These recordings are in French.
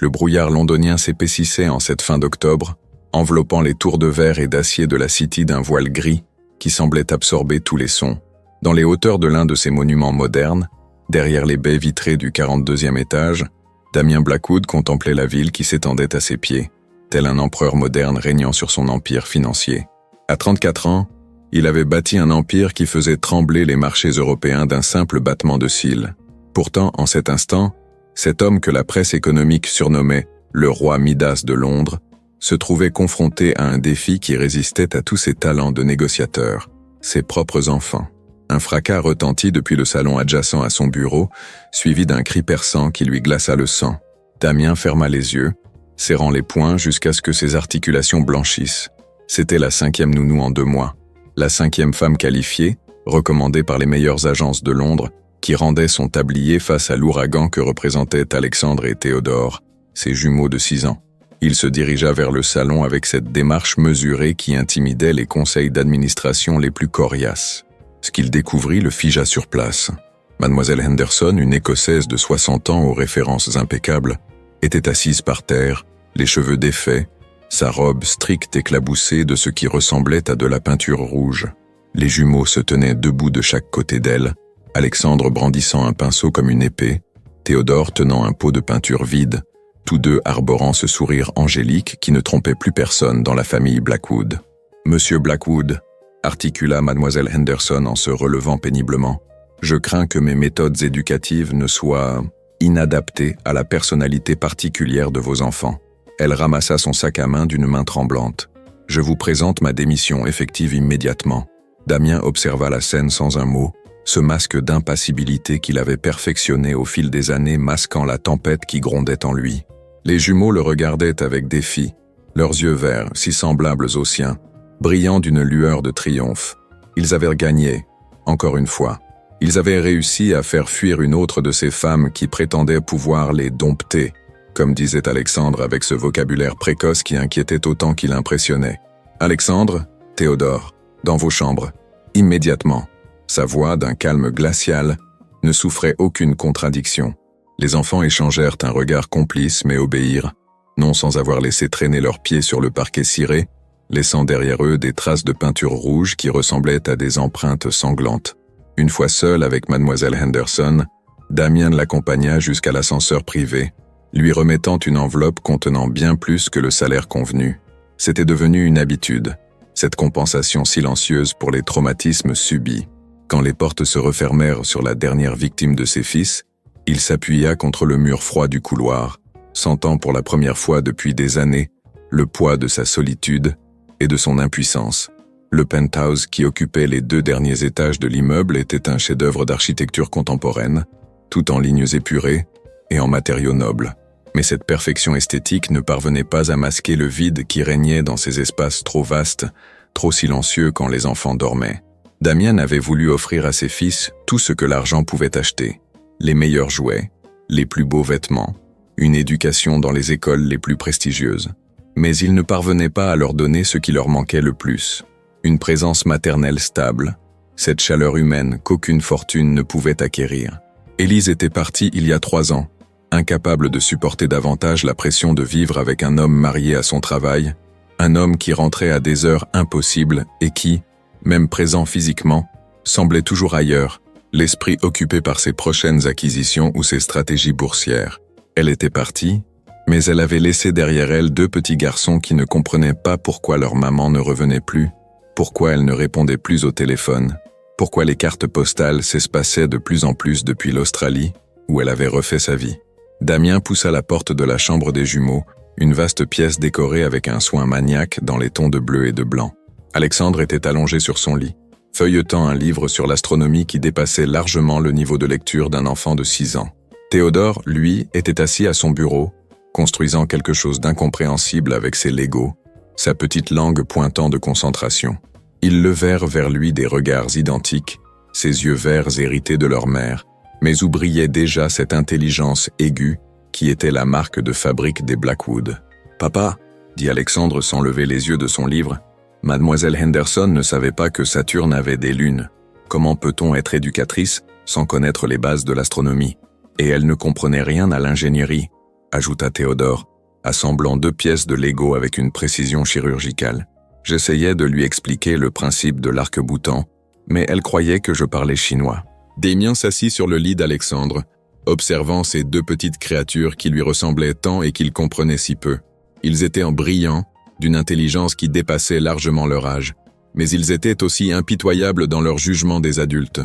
Le brouillard londonien s'épaississait en cette fin d'octobre, enveloppant les tours de verre et d'acier de la City d'un voile gris qui semblait absorber tous les sons. Dans les hauteurs de l'un de ces monuments modernes, derrière les baies vitrées du 42e étage, Damien Blackwood contemplait la ville qui s'étendait à ses pieds, tel un empereur moderne régnant sur son empire financier. À 34 ans, il avait bâti un empire qui faisait trembler les marchés européens d'un simple battement de cils. Pourtant, en cet instant, cet homme que la presse économique surnommait le roi Midas de Londres se trouvait confronté à un défi qui résistait à tous ses talents de négociateur, ses propres enfants. Un fracas retentit depuis le salon adjacent à son bureau, suivi d'un cri perçant qui lui glaça le sang. Damien ferma les yeux, serrant les poings jusqu'à ce que ses articulations blanchissent. C'était la 5e nounou en 2 mois, la 5e femme qualifiée, recommandée par les meilleures agences de Londres, qui rendait son tablier face à l'ouragan que représentaient Alexandre et Théodore, ses jumeaux de 6 ans. Il se dirigea vers le salon avec cette démarche mesurée qui intimidait les conseils d'administration les plus coriaces. Ce qu'il découvrit le figea sur place. Mademoiselle Henderson, une Écossaise de 60 ans aux références impeccables, était assise par terre, les cheveux défaits, sa robe stricte éclaboussée de ce qui ressemblait à de la peinture rouge. Les jumeaux se tenaient debout de chaque côté d'elle, Alexandre brandissant un pinceau comme une épée, Théodore tenant un pot de peinture vide, tous deux arborant ce sourire angélique qui ne trompait plus personne dans la famille Blackwood. « Monsieur Blackwood », articula mademoiselle Henderson en se relevant péniblement, « je crains que mes méthodes éducatives ne soient inadaptées à la personnalité particulière de vos enfants. » Elle ramassa son sac à main d'une main tremblante. « Je vous présente ma démission effective immédiatement. » Damien observa la scène sans un mot, ce masque d'impassibilité qu'il avait perfectionné au fil des années masquant la tempête qui grondait en lui. Les jumeaux le regardaient avec défi, leurs yeux verts, si semblables aux siens, brillant d'une lueur de triomphe. Ils avaient gagné, encore une fois. Ils avaient réussi à faire fuir une autre de ces femmes qui prétendaient pouvoir les dompter, comme disait Alexandre avec ce vocabulaire précoce qui inquiétait autant qu'il impressionnait. « Alexandre, Théodore, dans vos chambres, immédiatement. » Sa voix, d'un calme glacial, ne souffrait aucune contradiction. Les enfants échangèrent un regard complice mais obéirent, non sans avoir laissé traîner leurs pieds sur le parquet ciré, laissant derrière eux des traces de peinture rouge qui ressemblaient à des empreintes sanglantes. Une fois seul avec mademoiselle Henderson, Damien l'accompagna jusqu'à l'ascenseur privé, lui remettant une enveloppe contenant bien plus que le salaire convenu. C'était devenu une habitude, cette compensation silencieuse pour les traumatismes subis. Quand les portes se refermèrent sur la dernière victime de ses fils, il s'appuya contre le mur froid du couloir, sentant pour la première fois depuis des années le poids de sa solitude et de son impuissance. Le penthouse qui occupait les 2 derniers étages de l'immeuble était un chef-d'œuvre d'architecture contemporaine, tout en lignes épurées et en matériaux nobles. Mais cette perfection esthétique ne parvenait pas à masquer le vide qui régnait dans ces espaces trop vastes, trop silencieux quand les enfants dormaient. Damien avait voulu offrir à ses fils tout ce que l'argent pouvait acheter. Les meilleurs jouets, les plus beaux vêtements, une éducation dans les écoles les plus prestigieuses. Mais il ne parvenait pas à leur donner ce qui leur manquait le plus. Une présence maternelle stable, cette chaleur humaine qu'aucune fortune ne pouvait acquérir. Élise était partie il y a 3 ans, incapable de supporter davantage la pression de vivre avec un homme marié à son travail, un homme qui rentrait à des heures impossibles et qui, même présent physiquement, semblait toujours ailleurs, l'esprit occupé par ses prochaines acquisitions ou ses stratégies boursières. Elle était partie, mais elle avait laissé derrière elle 2 petits garçons qui ne comprenaient pas pourquoi leur maman ne revenait plus, pourquoi elle ne répondait plus au téléphone, pourquoi les cartes postales s'espaçaient de plus en plus depuis l'Australie, où elle avait refait sa vie. Damien poussa la porte de la chambre des jumeaux, une vaste pièce décorée avec un soin maniaque dans les tons de bleu et de blanc. Alexandre était allongé sur son lit, feuilletant un livre sur l'astronomie qui dépassait largement le niveau de lecture d'un enfant de 6 ans. Théodore, lui, était assis à son bureau, construisant quelque chose d'incompréhensible avec ses Legos, sa petite langue pointant de concentration. Ils levèrent vers lui des regards identiques, ses yeux verts hérités de leur mère, mais où brillait déjà cette intelligence aiguë qui était la marque de fabrique des Blackwood. « Papa » dit Alexandre sans lever les yeux de son livre, « Mademoiselle Henderson ne savait pas que Saturne avait des lunes. Comment peut-on être éducatrice sans connaître les bases de l'astronomie ? Et elle ne comprenait rien à l'ingénierie. ajouta Théodore, assemblant 2 pièces de Lego avec une précision chirurgicale. J'essayais de lui expliquer le principe de l'arc-boutant, mais elle croyait que je parlais chinois. Damien s'assit sur le lit d'Alexandre, observant ces 2 petites créatures qui lui ressemblaient tant et qu'il comprenait si peu. Ils étaient brillants, d'une intelligence qui dépassait largement leur âge, mais ils étaient aussi impitoyables dans leur jugement des adultes,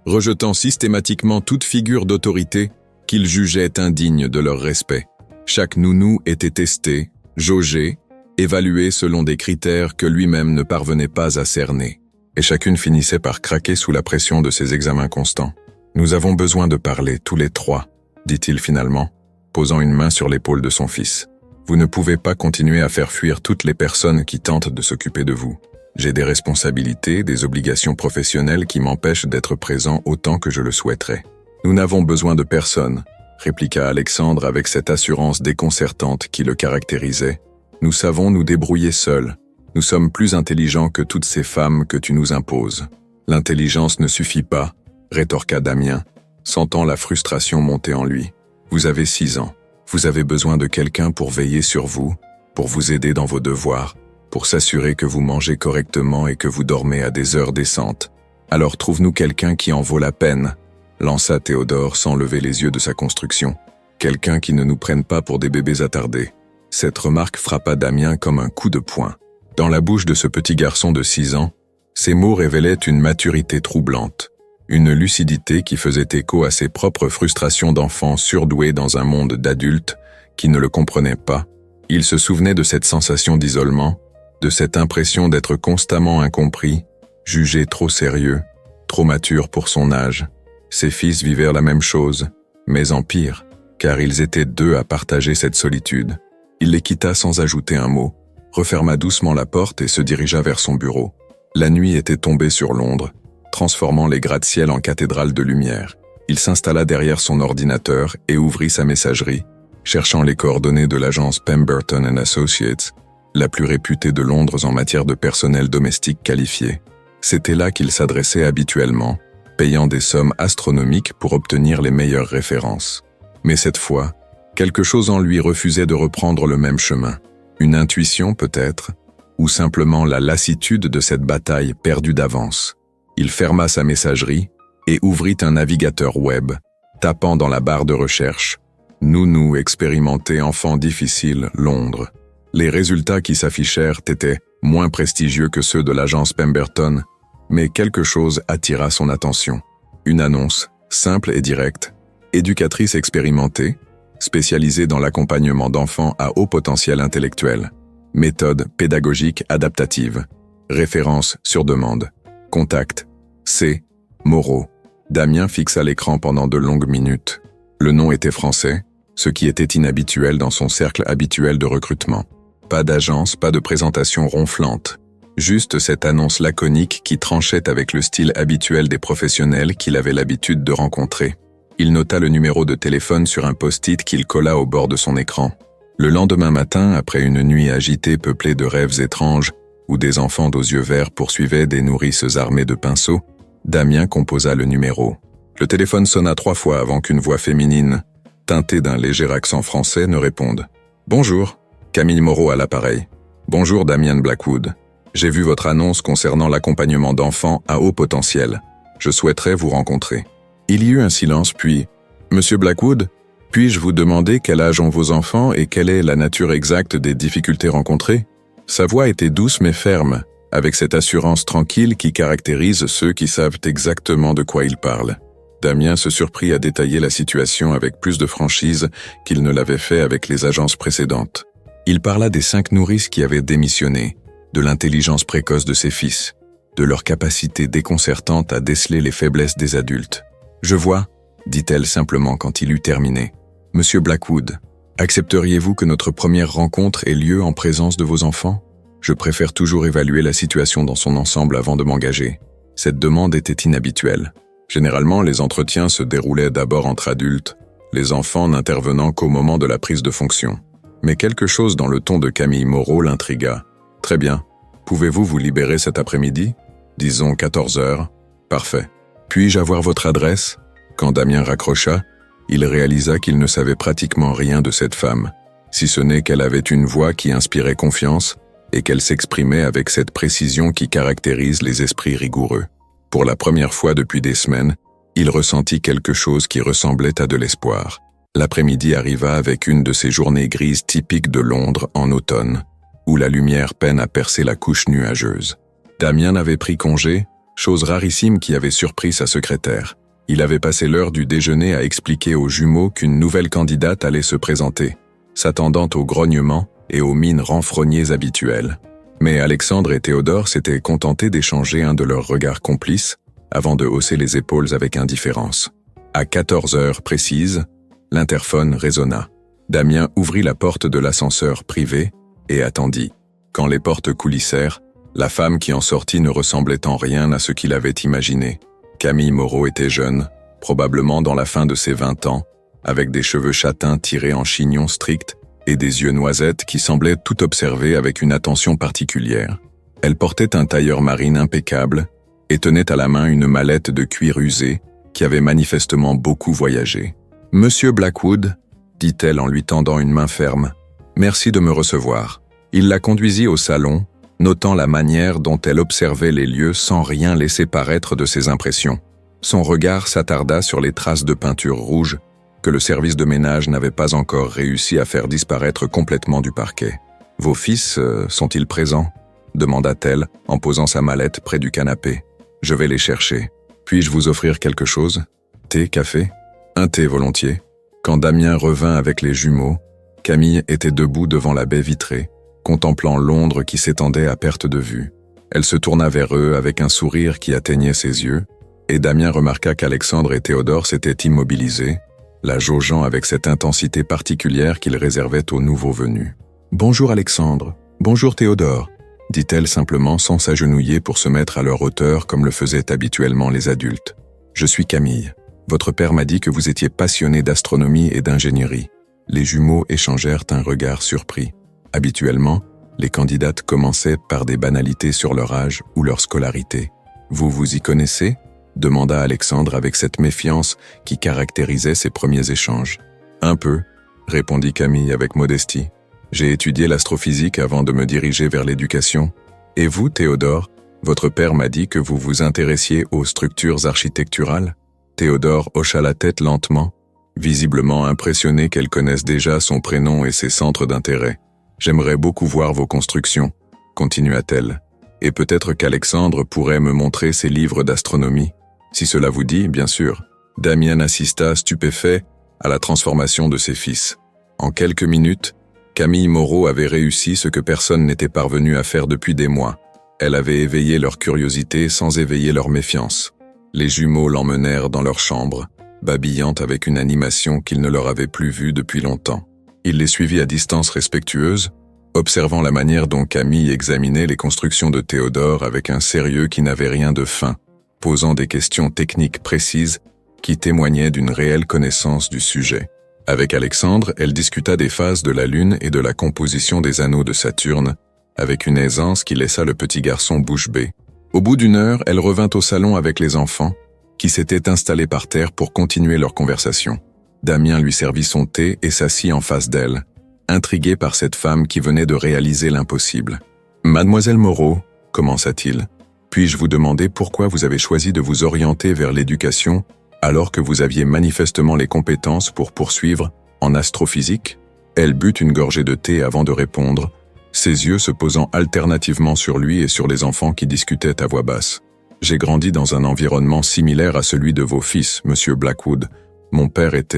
rejetant systématiquement toute figure d'autorité qu'ils jugeaient indigne de leur respect. Chaque nounou était testé, jaugé, évalué selon des critères que lui-même ne parvenait pas à cerner, et chacune finissait par craquer sous la pression de ces examens constants. « Nous avons besoin de parler, tous les 3, dit-il finalement, posant une main sur l'épaule de son fils. Vous ne pouvez pas continuer à faire fuir toutes les personnes qui tentent de s'occuper de vous. J'ai des responsabilités, des obligations professionnelles qui m'empêchent d'être présent autant que je le souhaiterais. Nous n'avons besoin de personne, répliqua Alexandre avec cette assurance déconcertante qui le caractérisait. Nous savons nous débrouiller seuls. Nous sommes plus intelligents que toutes ces femmes que tu nous imposes. L'intelligence ne suffit pas, rétorqua Damien, sentant la frustration monter en lui. Vous avez 6 ans. Vous avez besoin de quelqu'un pour veiller sur vous, pour vous aider dans vos devoirs, pour s'assurer que vous mangez correctement et que vous dormez à des heures décentes. Alors trouve-nous quelqu'un qui en vaut la peine, lança Théodore sans lever les yeux de sa construction. Quelqu'un qui ne nous prenne pas pour des bébés attardés. Cette remarque frappa Damien comme un coup de poing. Dans la bouche de ce petit garçon de 6 ans, ces mots révélaient une maturité troublante, une lucidité qui faisait écho à ses propres frustrations d'enfant surdoué dans un monde d'adultes qui ne le comprenaient pas. Il se souvenait de cette sensation d'isolement, de cette impression d'être constamment incompris, jugé trop sérieux, trop mature pour son âge. Ses fils vivaient la même chose, mais en pire, car ils étaient 2 à partager cette solitude. Il les quitta sans ajouter un mot, referma doucement la porte et se dirigea vers son bureau. La nuit était tombée sur Londres, transformant les gratte-ciel en cathédrale de lumière. Il s'installa derrière son ordinateur et ouvrit sa messagerie, cherchant les coordonnées de l'agence Pemberton & Associates, la plus réputée de Londres en matière de personnel domestique qualifié. C'était là qu'il s'adressait habituellement, payant des sommes astronomiques pour obtenir les meilleures références. Mais cette fois, quelque chose en lui refusait de reprendre le même chemin. Une intuition peut-être, ou simplement la lassitude de cette bataille perdue d'avance. Il ferma sa messagerie et ouvrit un navigateur web, tapant dans la barre de recherche « Nounou expérimenté enfant difficile, Londres ». Les résultats qui s'affichèrent étaient moins prestigieux que ceux de l'agence Pemberton, mais quelque chose attira son attention. Une annonce, simple et directe, éducatrice expérimentée, spécialisée dans l'accompagnement d'enfants à haut potentiel intellectuel, méthode pédagogique adaptative, référence sur demande, contact, C. Moreau. Damien fixa l'écran pendant de longues minutes. Le nom était français, ce qui était inhabituel dans son cercle habituel de recrutement. Pas d'agence, pas de présentation ronflante. Juste cette annonce laconique qui tranchait avec le style habituel des professionnels qu'il avait l'habitude de rencontrer. Il nota le numéro de téléphone sur un post-it qu'il colla au bord de son écran. Le lendemain matin, après une nuit agitée peuplée de rêves étranges, où des enfants aux yeux verts poursuivaient des nourrices armées de pinceaux, Damien composa le numéro. Le téléphone sonna 3 fois avant qu'une voix féminine, teintée d'un léger accent français, ne réponde. « Bonjour, Camille Moreau à l'appareil. Bonjour Damien Blackwood. J'ai vu votre annonce concernant l'accompagnement d'enfants à haut potentiel. Je souhaiterais vous rencontrer. » Il y eut un silence puis « Monsieur Blackwood, puis-je vous demander quel âge ont vos enfants et quelle est la nature exacte des difficultés rencontrées ?» Sa voix était douce mais ferme, avec cette assurance tranquille qui caractérise ceux qui savent exactement de quoi ils parlent. Damien se surprit à détailler la situation avec plus de franchise qu'il ne l'avait fait avec les agences précédentes. Il parla des 5 nourrices qui avaient démissionné, de l'intelligence précoce de ses fils, de leur capacité déconcertante à déceler les faiblesses des adultes. « Je vois », dit-elle simplement quand il eut terminé. « Monsieur Blackwood, accepteriez-vous que notre première rencontre ait lieu en présence de vos enfants ? Je préfère toujours évaluer la situation dans son ensemble avant de m'engager. » Cette demande était inhabituelle. Généralement, les entretiens se déroulaient d'abord entre adultes, les enfants n'intervenant qu'au moment de la prise de fonction. Mais quelque chose dans le ton de Camille Moreau l'intrigua. « Très bien. Pouvez-vous vous libérer cet après-midi ? Disons 14 heures. Parfait. Puis-je avoir votre adresse ?» Quand Damien raccrocha, Il réalisa qu'il ne savait pratiquement rien de cette femme, si ce n'est qu'elle avait une voix qui inspirait confiance et qu'elle s'exprimait avec cette précision qui caractérise les esprits rigoureux. Pour la première fois depuis des semaines, il ressentit quelque chose qui ressemblait à de l'espoir. L'après-midi arriva avec une de ces journées grises typiques de Londres en automne, où la lumière peine à percer la couche nuageuse. Damien avait pris congé, chose rarissime qui avait surpris sa secrétaire. Il avait passé l'heure du déjeuner à expliquer aux jumeaux qu'une nouvelle candidate allait se présenter, s'attendant aux grognements et aux mines renfrognées habituelles. Mais Alexandre et Théodore s'étaient contentés d'échanger un de leurs regards complices avant de hausser les épaules avec indifférence. À 14 heures précises, l'interphone résonna. Damien ouvrit la porte de l'ascenseur privé et attendit. Quand les portes coulissèrent, la femme qui en sortit ne ressemblait en rien à ce qu'il avait imaginé. Camille Moreau était jeune, probablement dans la fin de ses 20 ans, avec des cheveux châtains tirés en chignon strict et des yeux noisettes qui semblaient tout observer avec une attention particulière. Elle portait un tailleur marine impeccable et tenait à la main une mallette de cuir usé qui avait manifestement beaucoup voyagé. « Monsieur Blackwood », dit-elle en lui tendant une main ferme, « merci de me recevoir. » Il la conduisit au salon, notant la manière dont elle observait les lieux sans rien laisser paraître de ses impressions. Son regard s'attarda sur les traces de peinture rouge que le service de ménage n'avait pas encore réussi à faire disparaître complètement du parquet. « Vos fils sont-ils présents ?» demanda-t-elle en posant sa mallette près du canapé. « Je vais les chercher. Puis-je vous offrir quelque chose? Thé, café? » « Un thé volontiers. » Quand Damien revint avec les jumeaux, Camille était debout devant la baie vitrée, contemplant Londres qui s'étendait à perte de vue. Elle se tourna vers eux avec un sourire qui atteignait ses yeux, et Damien remarqua qu'Alexandre et Théodore s'étaient immobilisés, la jaugeant avec cette intensité particulière qu'ils réservaient aux nouveaux venus. « Bonjour Alexandre, bonjour Théodore », dit-elle simplement sans s'agenouiller pour se mettre à leur hauteur comme le faisaient habituellement les adultes. « Je suis Camille. Votre père m'a dit que vous étiez passionné d'astronomie et d'ingénierie. » Les jumeaux échangèrent un regard surpris. Habituellement, les candidates commençaient par des banalités sur leur âge ou leur scolarité. « Vous vous y connaissez ?» demanda Alexandre avec cette méfiance qui caractérisait ses premiers échanges. « Un peu », répondit Camille avec modestie. « J'ai étudié l'astrophysique avant de me diriger vers l'éducation. Et vous, Théodore, votre père m'a dit que vous vous intéressiez aux structures architecturales ?» Théodore hocha la tête lentement, visiblement impressionné qu'elle connaisse déjà son prénom et ses centres d'intérêt. « J'aimerais beaucoup voir vos constructions, » continua-t-elle, « et peut-être qu'Alexandre pourrait me montrer ses livres d'astronomie. Si cela vous dit, bien sûr. » Damien assista stupéfait à la transformation de ses fils. En quelques minutes, Camille Moreau avait réussi ce que personne n'était parvenu à faire depuis des mois. Elle avait éveillé leur curiosité sans éveiller leur méfiance. Les jumeaux l'emmenèrent dans leur chambre, babillant avec une animation qu'ils ne leur avaient plus vue depuis longtemps. Il les suivit à distance respectueuse, observant la manière dont Camille examinait les constructions de Théodore avec un sérieux qui n'avait rien de fin, posant des questions techniques précises qui témoignaient d'une réelle connaissance du sujet. Avec Alexandre, elle discuta des phases de la Lune et de la composition des anneaux de Saturne, avec une aisance qui laissa le petit garçon bouche bée. Au bout d'une heure, elle revint au salon avec les enfants, qui s'étaient installés par terre pour continuer leur conversation. Damien lui servit son thé et s'assit en face d'elle, intrigué par cette femme qui venait de réaliser l'impossible. « Mademoiselle Moreau, » commença-t-il, « puis-je vous demander pourquoi vous avez choisi de vous orienter vers l'éducation alors que vous aviez manifestement les compétences pour poursuivre en astrophysique ?» Elle but une gorgée de thé avant de répondre, ses yeux se posant alternativement sur lui et sur les enfants qui discutaient à voix basse. « J'ai grandi dans un environnement similaire à celui de vos fils, monsieur Blackwood. Mon père est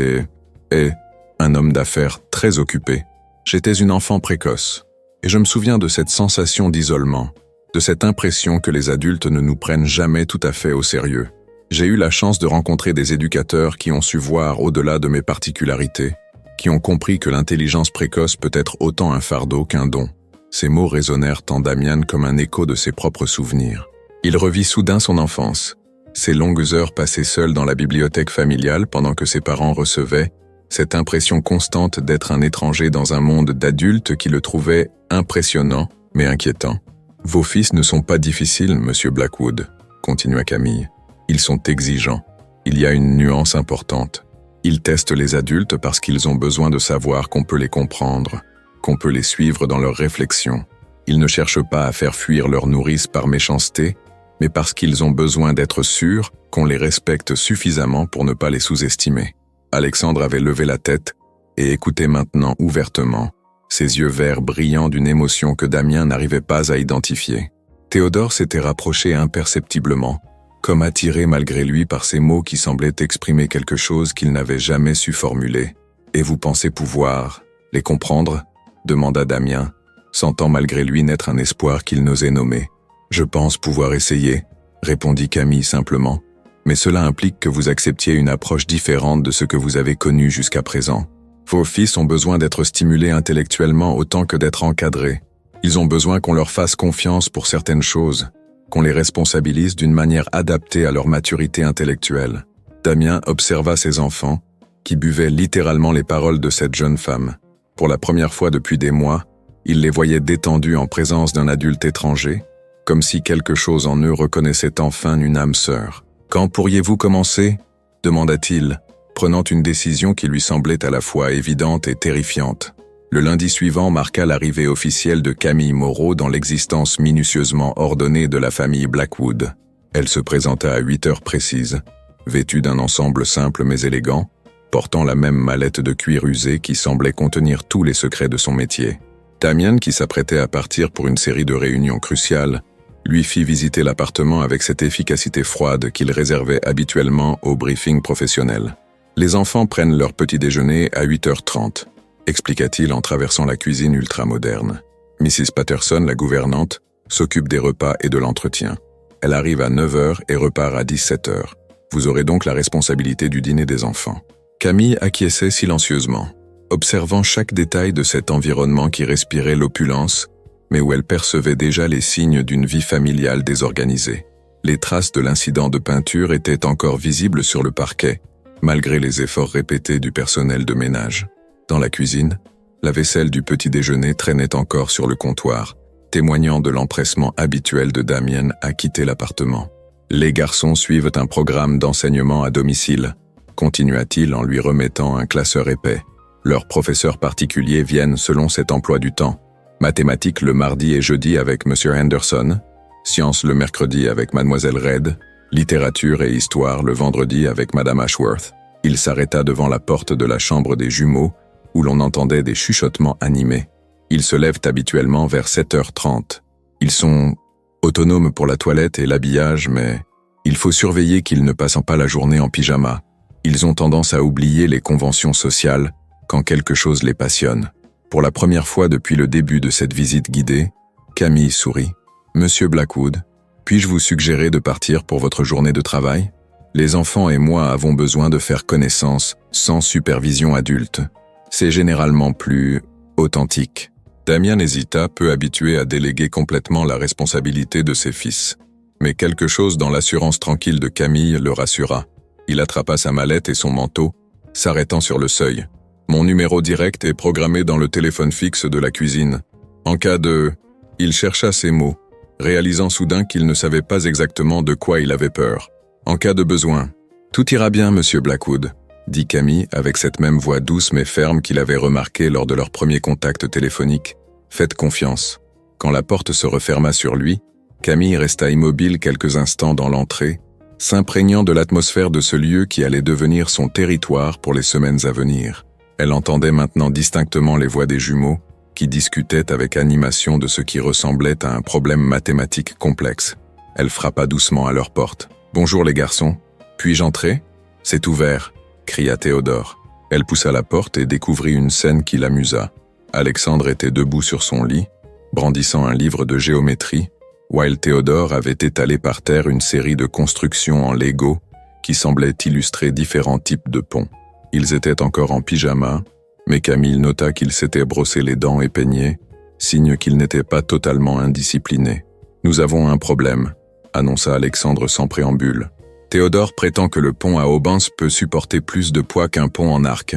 un homme d'affaires très occupé. J'étais une enfant précoce, et je me souviens de cette sensation d'isolement, de cette impression que les adultes ne nous prennent jamais tout à fait au sérieux. J'ai eu la chance de rencontrer des éducateurs qui ont su voir au-delà de mes particularités, qui ont compris que l'intelligence précoce peut être autant un fardeau qu'un don. » Ces mots résonnèrent en Damien comme un écho de ses propres souvenirs. Il revit soudain son enfance, ses longues heures passées seul dans la bibliothèque familiale pendant que ses parents recevaient, cette impression constante d'être un étranger dans un monde d'adultes qui le trouvaient impressionnant mais inquiétant. « Vos fils ne sont pas difficiles, monsieur Blackwood, » continua Camille. « Ils sont exigeants. Il y a une nuance importante. Ils testent les adultes parce qu'ils ont besoin de savoir qu'on peut les comprendre, qu'on peut les suivre dans leurs réflexions. Ils ne cherchent pas à faire fuir leur nourrice par méchanceté, mais parce qu'ils ont besoin d'être sûrs qu'on les respecte suffisamment pour ne pas les sous-estimer. Alexandre avait levé la tête et écoutait maintenant ouvertement, ses yeux verts brillants d'une émotion que Damien n'arrivait pas à identifier. Théodore s'était rapproché imperceptiblement, comme attiré malgré lui par ces mots qui semblaient exprimer quelque chose qu'il n'avait jamais su formuler. « Et vous pensez pouvoir les comprendre ?» demanda Damien, sentant malgré lui naître un espoir qu'il n'osait nommer. « Je pense pouvoir essayer », répondit Camille simplement, « mais cela implique que vous acceptiez une approche différente de ce que vous avez connu jusqu'à présent. Vos fils ont besoin d'être stimulés intellectuellement autant que d'être encadrés. Ils ont besoin qu'on leur fasse confiance pour certaines choses, qu'on les responsabilise d'une manière adaptée à leur maturité intellectuelle. » Damien observa ses enfants, qui buvaient littéralement les paroles de cette jeune femme. Pour la première fois depuis des mois, il les voyait détendus en présence d'un adulte étranger, comme si quelque chose en eux reconnaissait enfin une âme sœur. « Quand pourriez-vous commencer ?» demanda-t-il, prenant une décision qui lui semblait à la fois évidente et terrifiante. Le lundi suivant marqua l'arrivée officielle de Camille Moreau dans l'existence minutieusement ordonnée de la famille Blackwood. Elle se présenta à 8 heures précises, vêtue d'un ensemble simple mais élégant, portant la même mallette de cuir usé qui semblait contenir tous les secrets de son métier. Damien, qui s'apprêtait à partir pour une série de réunions cruciales, lui fit visiter l'appartement avec cette efficacité froide qu'il réservait habituellement aux briefings professionnels. « Les enfants prennent leur petit déjeuner à 8h30, expliqua-t-il en traversant la cuisine ultramoderne. Mrs. Patterson, la gouvernante, s'occupe des repas et de l'entretien. Elle arrive à 9h et repart à 17h. Vous aurez donc la responsabilité du dîner des enfants. » Camille acquiesçait silencieusement, observant chaque détail de cet environnement qui respirait l'opulence, mais où elle percevait déjà les signes d'une vie familiale désorganisée. Les traces de l'incident de peinture étaient encore visibles sur le parquet, malgré les efforts répétés du personnel de ménage. Dans la cuisine, la vaisselle du petit déjeuner traînait encore sur le comptoir, témoignant de l'empressement habituel de Damien à quitter l'appartement. « Les garçons suivent un programme d'enseignement à domicile », continua-t-il en lui remettant un classeur épais. « Leurs professeurs particuliers viennent selon cet emploi du temps. Mathématiques le mardi et jeudi avec M. Henderson, sciences le mercredi avec Mademoiselle Reid, littérature et histoire le vendredi avec Madame Ashworth. » Il s'arrêta devant la porte de la chambre des jumeaux, où l'on entendait des chuchotements animés. Ils se lèvent habituellement vers 7h30. Ils sont autonomes pour la toilette et l'habillage, mais il faut surveiller qu'ils ne passent pas la journée en pyjama. Ils ont tendance à oublier les conventions sociales quand quelque chose les passionne. Pour la première fois depuis le début de cette visite guidée, Camille sourit. « Monsieur Blackwood, puis-je vous suggérer de partir pour votre journée de travail ? Les enfants et moi avons besoin de faire connaissance sans supervision adulte. C'est généralement plus authentique. » Damien hésita, peu habitué à déléguer complètement la responsabilité de ses fils. Mais quelque chose dans l'assurance tranquille de Camille le rassura. Il attrapa sa mallette et son manteau, s'arrêtant sur le seuil. « Mon numéro direct est programmé dans le téléphone fixe de la cuisine. En cas de... » Il chercha ses mots, réalisant soudain qu'il ne savait pas exactement de quoi il avait peur. « En cas de besoin. »« Tout ira bien, monsieur Blackwood, » dit Camille avec cette même voix douce mais ferme qu'il avait remarquée lors de leur premier contact téléphonique. « Faites confiance. » Quand la porte se referma sur lui, Camille resta immobile quelques instants dans l'entrée, s'imprégnant de l'atmosphère de ce lieu qui allait devenir son territoire pour les semaines à venir. Elle entendait maintenant distinctement les voix des jumeaux, qui discutaient avec animation de ce qui ressemblait à un problème mathématique complexe. Elle frappa doucement à leur porte. « Bonjour les garçons. Puis-je entrer ? » « C'est ouvert !» cria Théodore. Elle poussa la porte et découvrit une scène qui l'amusa. Alexandre était debout sur son lit, brandissant un livre de géométrie, while Théodore avait étalé par terre une série de constructions en Lego qui semblaient illustrer différents types de ponts. Ils étaient encore en pyjama, mais Camille nota qu'il s'était brossé les dents et peigné, signe qu'il n'était pas totalement indiscipliné. « Nous avons un problème », annonça Alexandre sans préambule. Théodore prétend que le pont à Aubens peut supporter plus de poids qu'un pont en arc,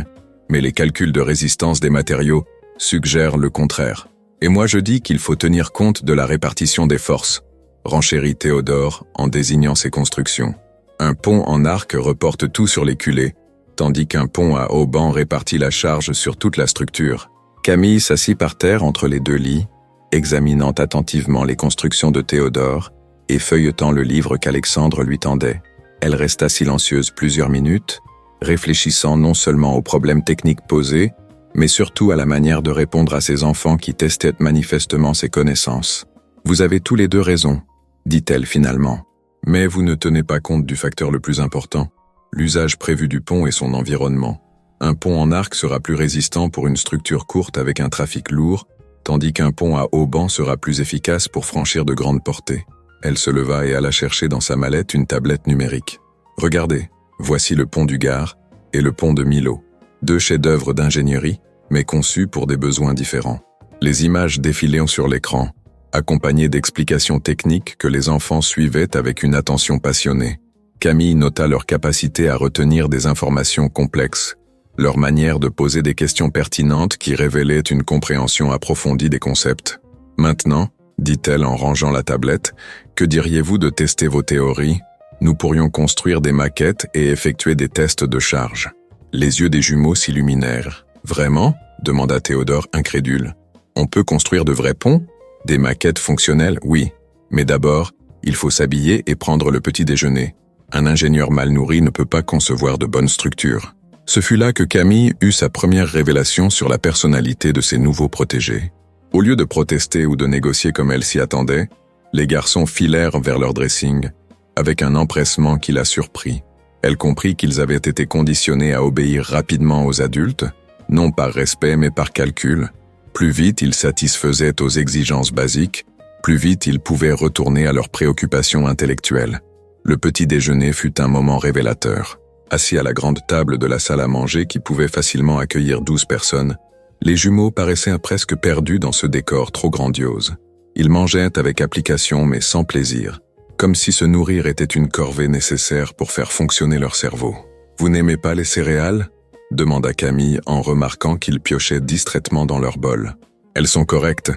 mais les calculs de résistance des matériaux suggèrent le contraire. Et moi je dis qu'il faut tenir compte de la répartition des forces, renchérit Théodore en désignant ses constructions. Un pont en arc reporte tout sur les culées, tandis qu'un pont à haubans répartit la charge sur toute la structure. Camille s'assit par terre entre les deux lits, examinant attentivement les constructions de Théodore et feuilletant le livre qu'Alexandre lui tendait. Elle resta silencieuse plusieurs minutes, réfléchissant non seulement aux problèmes techniques posés, mais surtout à la manière de répondre à ses enfants qui testaient manifestement ses connaissances. « Vous avez tous les deux raison », dit-elle finalement. « Mais vous ne tenez pas compte du facteur le plus important, l'usage prévu du pont et son environnement. Un pont en arc sera plus résistant pour une structure courte avec un trafic lourd, tandis qu'un pont à haubans sera plus efficace pour franchir de grandes portées. » Elle se leva et alla chercher dans sa mallette une tablette numérique. « Regardez, voici le pont du Gard et le pont de Millau. Deux chefs-d'œuvre d'ingénierie, mais conçus pour des besoins différents. » Les images défilaient sur l'écran, accompagnées d'explications techniques que les enfants suivaient avec une attention passionnée. Camille nota leur capacité à retenir des informations complexes, leur manière de poser des questions pertinentes qui révélaient une compréhension approfondie des concepts. « Maintenant, dit-elle en rangeant la tablette, que diriez-vous de tester vos théories ? Nous pourrions construire des maquettes et effectuer des tests de charge. » Les yeux des jumeaux s'illuminèrent. « Vraiment ? » demanda Théodore incrédule. « On peut construire de vrais ponts ? Des maquettes fonctionnelles, oui. Mais d'abord, il faut s'habiller et prendre le petit déjeuner. Un ingénieur mal nourri ne peut pas concevoir de bonnes structures. » Ce fut là que Camille eut sa première révélation sur la personnalité de ses nouveaux protégés. Au lieu de protester ou de négocier comme elle s'y attendait, les garçons filèrent vers leur dressing, avec un empressement qui la surprit. Elle comprit qu'ils avaient été conditionnés à obéir rapidement aux adultes, non par respect mais par calcul. Plus vite ils satisfaisaient aux exigences basiques, plus vite ils pouvaient retourner à leurs préoccupations intellectuelles. Le petit déjeuner fut un moment révélateur. Assis à la grande table de la salle à manger qui pouvait facilement accueillir 12 personnes, les jumeaux paraissaient presque perdus dans ce décor trop grandiose. Ils mangeaient avec application mais sans plaisir, comme si se nourrir était une corvée nécessaire pour faire fonctionner leur cerveau. « Vous n'aimez pas les céréales ?» demanda Camille en remarquant qu'ils piochaient distraitement dans leur bol. « Elles sont correctes »,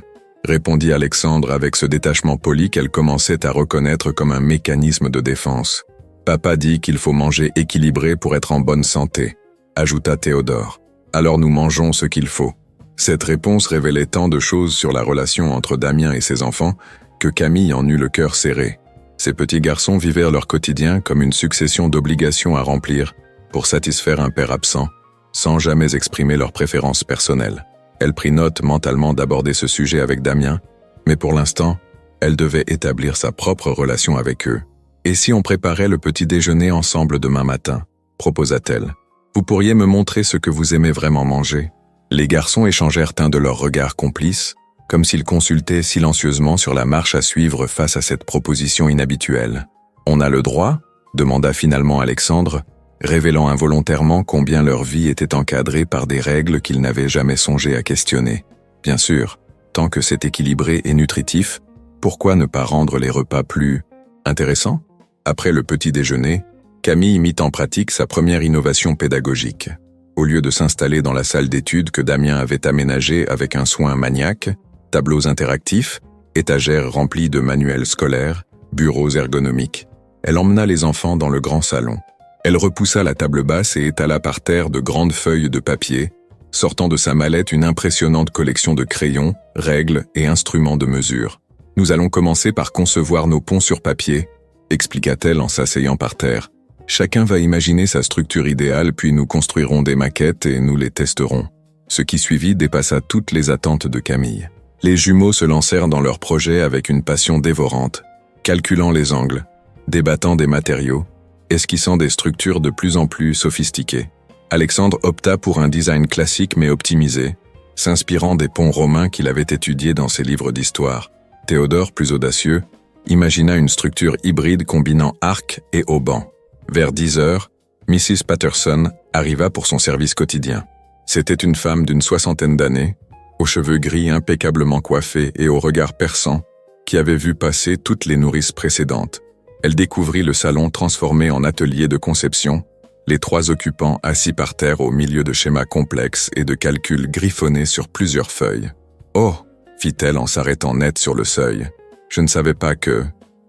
répondit Alexandre avec ce détachement poli qu'elle commençait à reconnaître comme un mécanisme de défense. « Papa dit qu'il faut manger équilibré pour être en bonne santé », ajouta Théodore. « Alors nous mangeons ce qu'il faut. » Cette réponse révélait tant de choses sur la relation entre Damien et ses enfants que Camille en eut le cœur serré. Ces petits garçons vivaient leur quotidien comme une succession d'obligations à remplir pour satisfaire un père absent, sans jamais exprimer leurs préférences personnelles. Elle prit note mentalement d'aborder ce sujet avec Damien, mais pour l'instant, elle devait établir sa propre relation avec eux. « Et si on préparait le petit déjeuner ensemble demain matin ?» proposa-t-elle. « Vous pourriez me montrer ce que vous aimez vraiment manger ?» Les garçons échangèrent un de leurs regards complices, comme s'ils consultaient silencieusement sur la marche à suivre face à cette proposition inhabituelle. « On a le droit ?» demanda finalement Alexandre, révélant involontairement combien leur vie était encadrée par des règles qu'ils n'avaient jamais songé à questionner. Bien sûr, tant que c'est équilibré et nutritif, pourquoi ne pas rendre les repas plus intéressants ? Après le petit déjeuner, Camille mit en pratique sa première innovation pédagogique. Au lieu de s'installer dans la salle d'études que Damien avait aménagée avec un soin maniaque, tableaux interactifs, étagères remplies de manuels scolaires, bureaux ergonomiques, elle emmena les enfants dans le grand salon. Elle repoussa la table basse et étala par terre de grandes feuilles de papier, sortant de sa mallette une impressionnante collection de crayons, règles et instruments de mesure. « Nous allons commencer par concevoir nos ponts sur papier », expliqua-t-elle en s'asseyant par terre. « Chacun va imaginer sa structure idéale, puis nous construirons des maquettes et nous les testerons. » Ce qui suivit dépassa toutes les attentes de Camille. Les jumeaux se lancèrent dans leur projet avec une passion dévorante, calculant les angles, débattant des matériaux, esquissant des structures de plus en plus sophistiquées. Alexandre opta pour un design classique mais optimisé, s'inspirant des ponts romains qu'il avait étudiés dans ses livres d'histoire. Théodore, plus audacieux, imagina une structure hybride combinant arc et haubans. Vers 10 heures, Mrs. Patterson arriva pour son service quotidien. C'était une femme d'une 60aine d'années, aux cheveux gris impeccablement coiffés et au regard perçant, qui avait vu passer toutes les nourrices précédentes. Elle découvrit le salon transformé en atelier de conception, les 3 occupants assis par terre au milieu de schémas complexes et de calculs griffonnés sur plusieurs feuilles. « Oh !» fit-elle en s'arrêtant net sur le seuil. « Je ne savais pas que...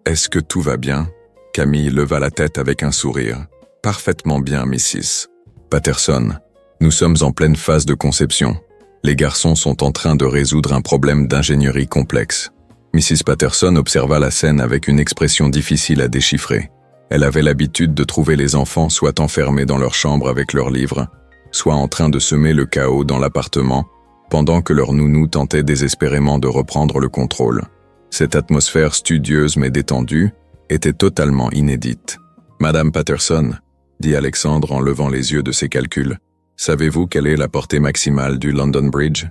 Est-ce que tout va bien ?» Camille leva la tête avec un sourire. « Parfaitement bien, Mrs. Patterson, nous sommes en pleine phase de conception. Les garçons sont en train de résoudre un problème d'ingénierie complexe. Mrs. Patterson observa la scène avec une expression difficile à déchiffrer. Elle avait l'habitude de trouver les enfants soit enfermés dans leur chambre avec leurs livres, soit en train de semer le chaos dans l'appartement, pendant que leur nounou tentait désespérément de reprendre le contrôle. Cette atmosphère studieuse mais détendue était totalement inédite. « Madame Patterson », dit Alexandre en levant les yeux de ses calculs, « savez-vous quelle est la portée maximale du London Bridge ?»«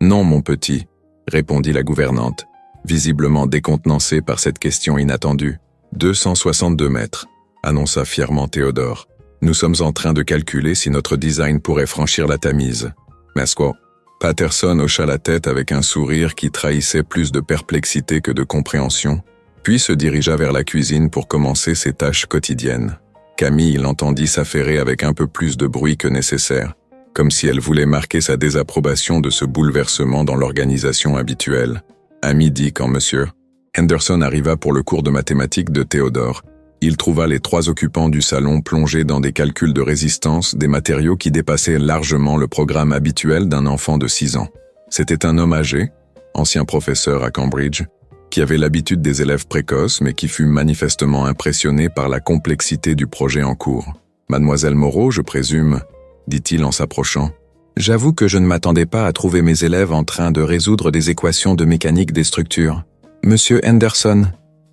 Non, mon petit », répondit la gouvernante, visiblement décontenancée par cette question inattendue. « 262 mètres », annonça fièrement Théodore. « Nous sommes en train de calculer si notre design pourrait franchir la Tamise. » Masco. Patterson hocha la tête avec un sourire qui trahissait plus de perplexité que de compréhension, puis se dirigea vers la cuisine pour commencer ses tâches quotidiennes. Camille l'entendit s'affairer avec un peu plus de bruit que nécessaire, comme si elle voulait marquer sa désapprobation de ce bouleversement dans l'organisation habituelle. À midi, quand M. Henderson arriva pour le cours de mathématiques de Théodore, il trouva les 3 occupants du salon plongés dans des calculs de résistance des matériaux qui dépassaient largement le programme habituel d'un enfant de 6 ans. C'était un homme âgé, ancien professeur à Cambridge, qui avait l'habitude des élèves précoces mais qui fut manifestement impressionné par la complexité du projet en cours. « Mademoiselle Moreau, je présume », dit-il en s'approchant. « J'avoue que je ne m'attendais pas à trouver mes élèves en train de résoudre des équations de mécanique des structures. »« Monsieur Henderson »,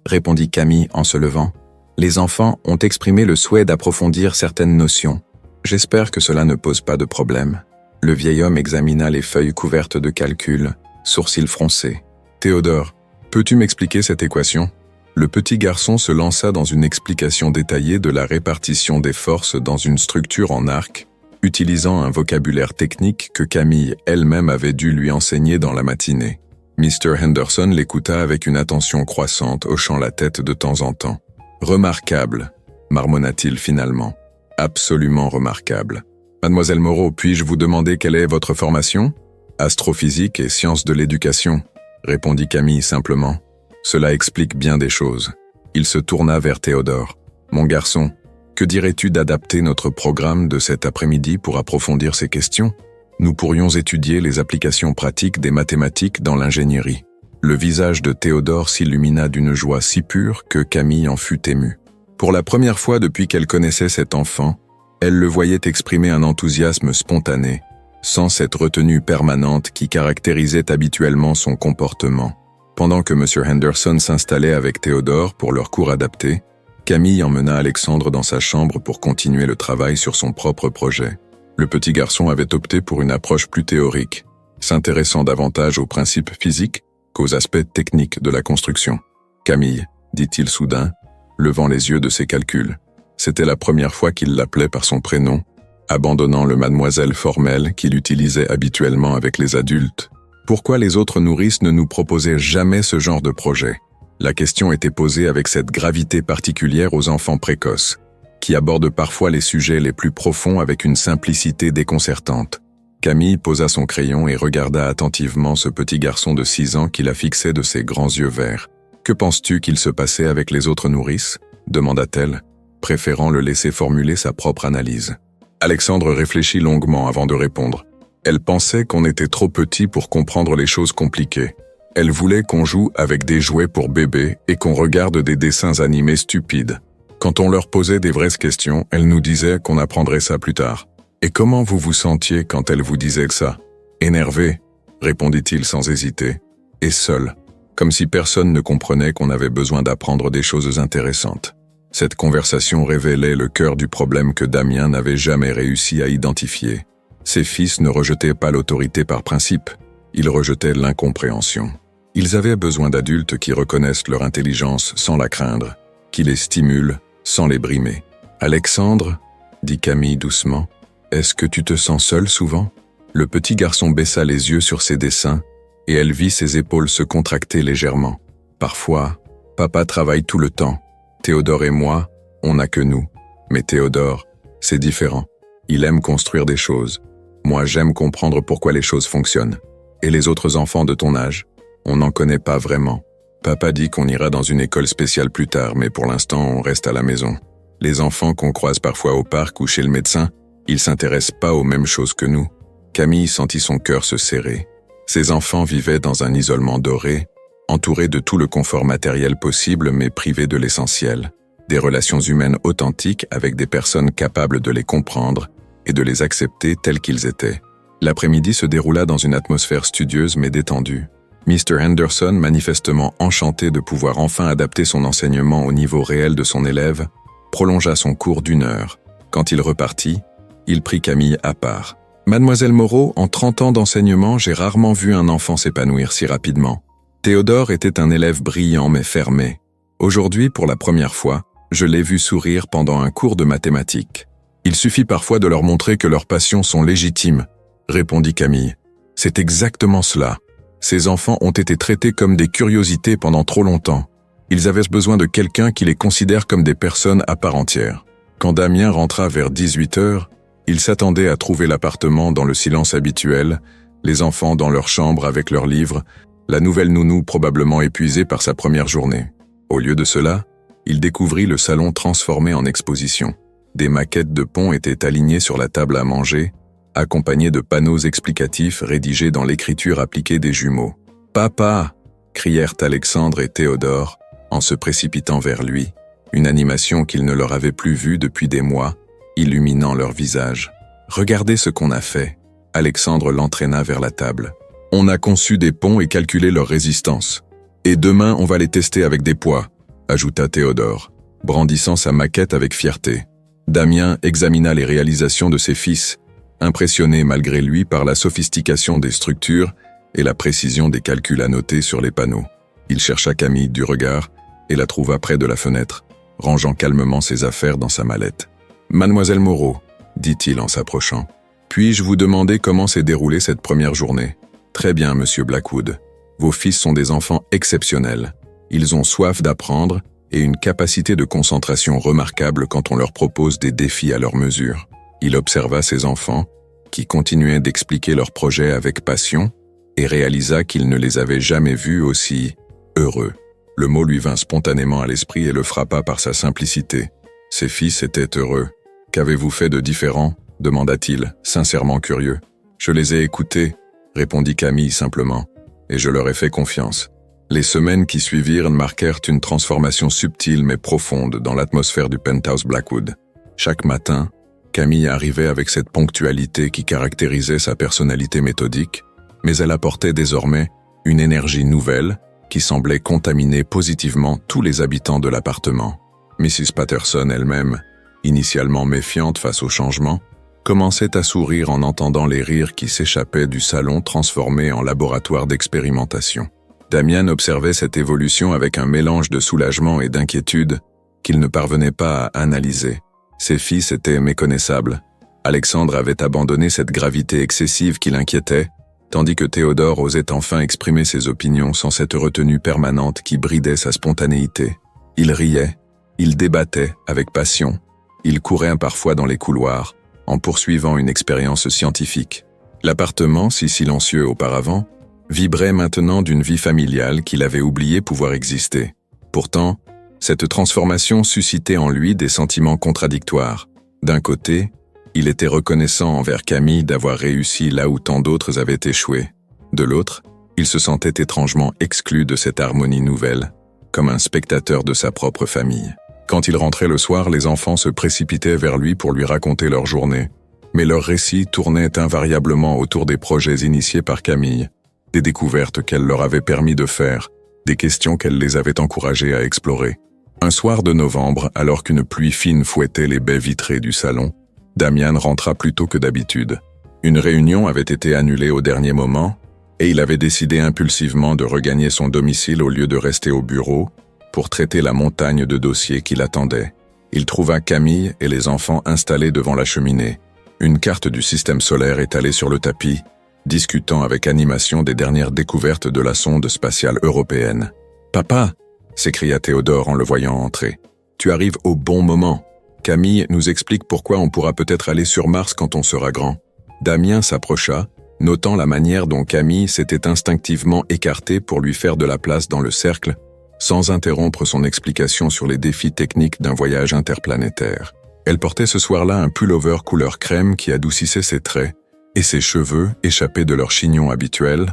répondit Camille en se levant. Les enfants ont exprimé le souhait d'approfondir certaines notions. J'espère que cela ne pose pas de problème. Le vieil homme examina les feuilles couvertes de calculs, sourcils froncés. Théodore, peux-tu m'expliquer cette équation ? Le petit garçon se lança dans une explication détaillée de la répartition des forces dans une structure en arc, utilisant un vocabulaire technique que Camille elle-même avait dû lui enseigner dans la matinée. Mr. Henderson l'écouta avec une attention croissante, hochant la tête de temps en temps. « Remarquable », marmonna-t-il finalement. « Absolument remarquable. Mademoiselle Moreau, puis-je vous demander quelle est votre formation ? » « Astrophysique et sciences de l'éducation », répondit Camille simplement. « Cela explique bien des choses. » Il se tourna vers Théodore. « Mon garçon, que dirais-tu d'adapter notre programme de cet après-midi pour approfondir ces questions ? Nous pourrions étudier les applications pratiques des mathématiques dans l'ingénierie. » Le visage de Théodore s'illumina d'une joie si pure que Camille en fut émue. Pour la première fois depuis qu'elle connaissait cet enfant, elle le voyait exprimer un enthousiasme spontané, sans cette retenue permanente qui caractérisait habituellement son comportement. Pendant que M. Henderson s'installait avec Théodore pour leur cours adapté, Camille emmena Alexandre dans sa chambre pour continuer le travail sur son propre projet. Le petit garçon avait opté pour une approche plus théorique, s'intéressant davantage aux principes physiques qu'aux aspects techniques de la construction. « Camille », dit-il soudain, levant les yeux de ses calculs. C'était la première fois qu'il l'appelait par son prénom, abandonnant le mademoiselle formel qu'il utilisait habituellement avec les adultes. Pourquoi les autres nourrices ne nous proposaient jamais ce genre de projet ? La question était posée avec cette gravité particulière aux enfants précoces, qui abordent parfois les sujets les plus profonds avec une simplicité déconcertante. Camille posa son crayon et regarda attentivement ce petit garçon de 6 ans qui la fixait de ses grands yeux verts. « Que penses-tu qu'il se passait avec les autres nourrices ?» demanda-t-elle, préférant le laisser formuler sa propre analyse. Alexandre réfléchit longuement avant de répondre. Elle pensait qu'on était trop petit pour comprendre les choses compliquées. Elle voulait qu'on joue avec des jouets pour bébés et qu'on regarde des dessins animés stupides. Quand on leur posait des vraies questions, elle nous disait qu'on apprendrait ça plus tard. « Et comment vous vous sentiez quand elle vous disait ça ?»« Énervé », répondit-il sans hésiter, et seul, comme si personne ne comprenait qu'on avait besoin d'apprendre des choses intéressantes. Cette conversation révélait le cœur du problème que Damien n'avait jamais réussi à identifier. Ses fils ne rejetaient pas l'autorité par principe, ils rejetaient l'incompréhension. Ils avaient besoin d'adultes qui reconnaissent leur intelligence sans la craindre, qui les stimulent sans les brimer. « Alexandre » dit Camille doucement. « Est-ce que tu te sens seul souvent ?» Le petit garçon baissa les yeux sur ses dessins, et elle vit ses épaules se contracter légèrement. « Parfois, papa travaille tout le temps. Théodore et moi, on n'a que nous. Mais Théodore, c'est différent. Il aime construire des choses. Moi, j'aime comprendre pourquoi les choses fonctionnent. Et les autres enfants de ton âge, on n'en connaît pas vraiment. Papa dit qu'on ira dans une école spéciale plus tard, mais pour l'instant, on reste à la maison. Les enfants qu'on croise parfois au parc ou chez le médecin, Ils s'intéressent pas aux mêmes choses que nous. Camille sentit son cœur se serrer. Ses enfants vivaient dans un isolement doré, entourés de tout le confort matériel possible mais privés de l'essentiel. Des relations humaines authentiques avec des personnes capables de les comprendre et de les accepter tels qu'ils étaient. L'après-midi se déroula dans une atmosphère studieuse mais détendue. Mr. Henderson, manifestement enchanté de pouvoir enfin adapter son enseignement au niveau réel de son élève, prolongea son cours d'1 heure. Quand il repartit, il prit Camille à part. « Mademoiselle Moreau, en 30 ans d'enseignement, j'ai rarement vu un enfant s'épanouir si rapidement. Théodore était un élève brillant mais fermé. Aujourd'hui, pour la première fois, je l'ai vu sourire pendant un cours de mathématiques. Il suffit parfois de leur montrer que leurs passions sont légitimes, répondit Camille. C'est exactement cela. Ces enfants ont été traités comme des curiosités pendant trop longtemps. Ils avaient besoin de quelqu'un qui les considère comme des personnes à part entière. Quand Damien rentra vers 18 heures, il s'attendait à trouver l'appartement dans le silence habituel, les enfants dans leur chambre avec leurs livres, la nouvelle nounou probablement épuisée par sa première journée. Au lieu de cela, il découvrit le salon transformé en exposition. Des maquettes de ponts étaient alignées sur la table à manger, accompagnées de panneaux explicatifs rédigés dans l'écriture appliquée des jumeaux. « Papa !» crièrent Alexandre et Théodore en se précipitant vers lui, une animation qu'ils ne leur avaient plus vue depuis des mois, illuminant leur visage. « Regardez ce qu'on a fait !» Alexandre l'entraîna vers la table. « On a conçu des ponts et calculé leur résistance. Et demain, on va les tester avec des poids », ajouta Théodore, brandissant sa maquette avec fierté. Damien examina les réalisations de ses fils, impressionné malgré lui par la sophistication des structures et la précision des calculs annotés sur les panneaux. Il chercha Camille du regard et la trouva près de la fenêtre, rangeant calmement ses affaires dans sa mallette. « Mademoiselle Moreau, » dit-il en s'approchant, « puis-je vous demander comment s'est déroulée cette première journée ? » « Très bien, monsieur Blackwood. Vos fils sont des enfants exceptionnels. Ils ont soif d'apprendre et une capacité de concentration remarquable quand on leur propose des défis à leur mesure. » Il observa ses enfants, qui continuaient d'expliquer leurs projets avec passion, et réalisa qu'il ne les avait jamais vus aussi heureux. Le mot lui vint spontanément à l'esprit et le frappa par sa simplicité. Ses fils étaient heureux. « Qu'avez-vous fait de différent ?» demanda-t-il, sincèrement curieux. « Je les ai écoutés, » répondit Camille simplement, « et je leur ai fait confiance. » Les semaines qui suivirent marquèrent une transformation subtile mais profonde dans l'atmosphère du penthouse Blackwood. Chaque matin, Camille arrivait avec cette ponctualité qui caractérisait sa personnalité méthodique, mais elle apportait désormais une énergie nouvelle qui semblait contaminer positivement tous les habitants de l'appartement. Mrs. Patterson elle-même, initialement méfiante face au changement, commençait à sourire en entendant les rires qui s'échappaient du salon transformé en laboratoire d'expérimentation. Damien observait cette évolution avec un mélange de soulagement et d'inquiétude qu'il ne parvenait pas à analyser. Ses fils étaient méconnaissables. Alexandre avait abandonné cette gravité excessive qui l'inquiétait, tandis que Théodore osait enfin exprimer ses opinions sans cette retenue permanente qui bridait sa spontanéité. Il riait, il débattait avec passion, il courait parfois dans les couloirs, en poursuivant une expérience scientifique. L'appartement, si silencieux auparavant, vibrait maintenant d'une vie familiale qu'il avait oublié pouvoir exister. Pourtant, cette transformation suscitait en lui des sentiments contradictoires. D'un côté, il était reconnaissant envers Camille d'avoir réussi là où tant d'autres avaient échoué. De l'autre, il se sentait étrangement exclu de cette harmonie nouvelle, comme un spectateur de sa propre famille. Quand il rentrait le soir, les enfants se précipitaient vers lui pour lui raconter leur journée. Mais leurs récits tournaient invariablement autour des projets initiés par Camille, des découvertes qu'elle leur avait permis de faire, des questions qu'elle les avait encouragés à explorer. Un soir de novembre, alors qu'une pluie fine fouettait les baies vitrées du salon, Damien rentra plus tôt que d'habitude. Une réunion avait été annulée au dernier moment, et il avait décidé impulsivement de regagner son domicile au lieu de rester au bureau pour traiter la montagne de dossiers qui l'attendaient. Il trouva Camille et les enfants installés devant la cheminée, une carte du système solaire étalée sur le tapis, discutant avec animation des dernières découvertes de la sonde spatiale européenne. « Papa !» s'écria Théodore en le voyant entrer. « Tu arrives au bon moment. Camille nous explique pourquoi on pourra peut-être aller sur Mars quand on sera grand. » Damien s'approcha, notant la manière dont Camille s'était instinctivement écartée pour lui faire de la place dans le cercle, sans interrompre son explication sur les défis techniques d'un voyage interplanétaire. Elle portait ce soir-là un pullover couleur crème qui adoucissait ses traits, et ses cheveux, échappés de leur chignon habituel,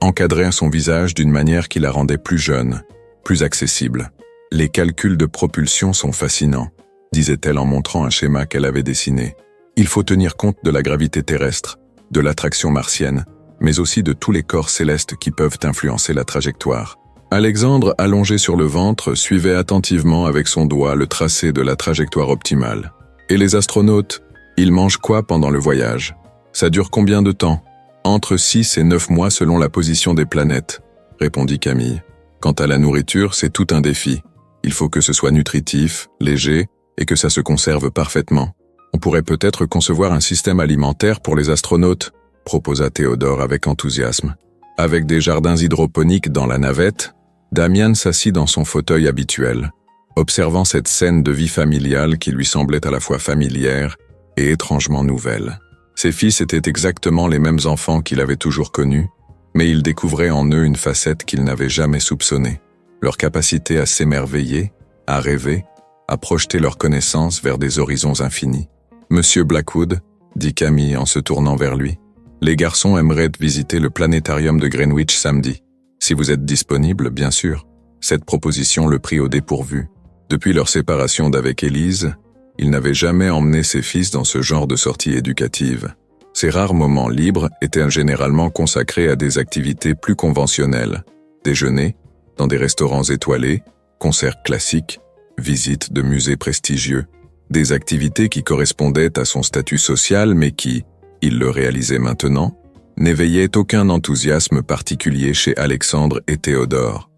encadraient son visage d'une manière qui la rendait plus jeune, plus accessible. « Les calculs de propulsion sont fascinants », disait-elle en montrant un schéma qu'elle avait dessiné. « Il faut tenir compte de la gravité terrestre, de l'attraction martienne, mais aussi de tous les corps célestes qui peuvent influencer la trajectoire. » Alexandre, allongé sur le ventre, suivait attentivement avec son doigt le tracé de la trajectoire optimale. « Et les astronautes, ils mangent quoi pendant le voyage? Ça dure combien de temps? » « Entre 6 et 9 mois selon la position des planètes, » répondit Camille. « Quant à la nourriture, c'est tout un défi. Il faut que ce soit nutritif, léger, et que ça se conserve parfaitement. On pourrait peut-être concevoir un système alimentaire pour les astronautes, » proposa Théodore avec enthousiasme. Avec des jardins hydroponiques dans la navette, Damian s'assit dans son fauteuil habituel, observant cette scène de vie familiale qui lui semblait à la fois familière et étrangement nouvelle. Ses fils étaient exactement les mêmes enfants qu'il avait toujours connus, mais il découvrait en eux une facette qu'il n'avait jamais soupçonnée, leur capacité à s'émerveiller, à rêver, à projeter leurs connaissances vers des horizons infinis. « Monsieur Blackwood, » dit Camille en se tournant vers lui, « les garçons aimeraient visiter le planétarium de Greenwich samedi. Si vous êtes disponible, bien sûr. » Cette proposition le prit au dépourvu. Depuis leur séparation d'avec Élise, il n'avait jamais emmené ses fils dans ce genre de sortie éducative. Ses rares moments libres étaient généralement consacrés à des activités plus conventionnelles. Déjeuner, dans des restaurants étoilés, concerts classiques, visites de musées prestigieux. Des activités qui correspondaient à son statut social mais qui, il le réalisait maintenant, n'éveillaient aucun enthousiasme particulier chez Alexandre et Théodore.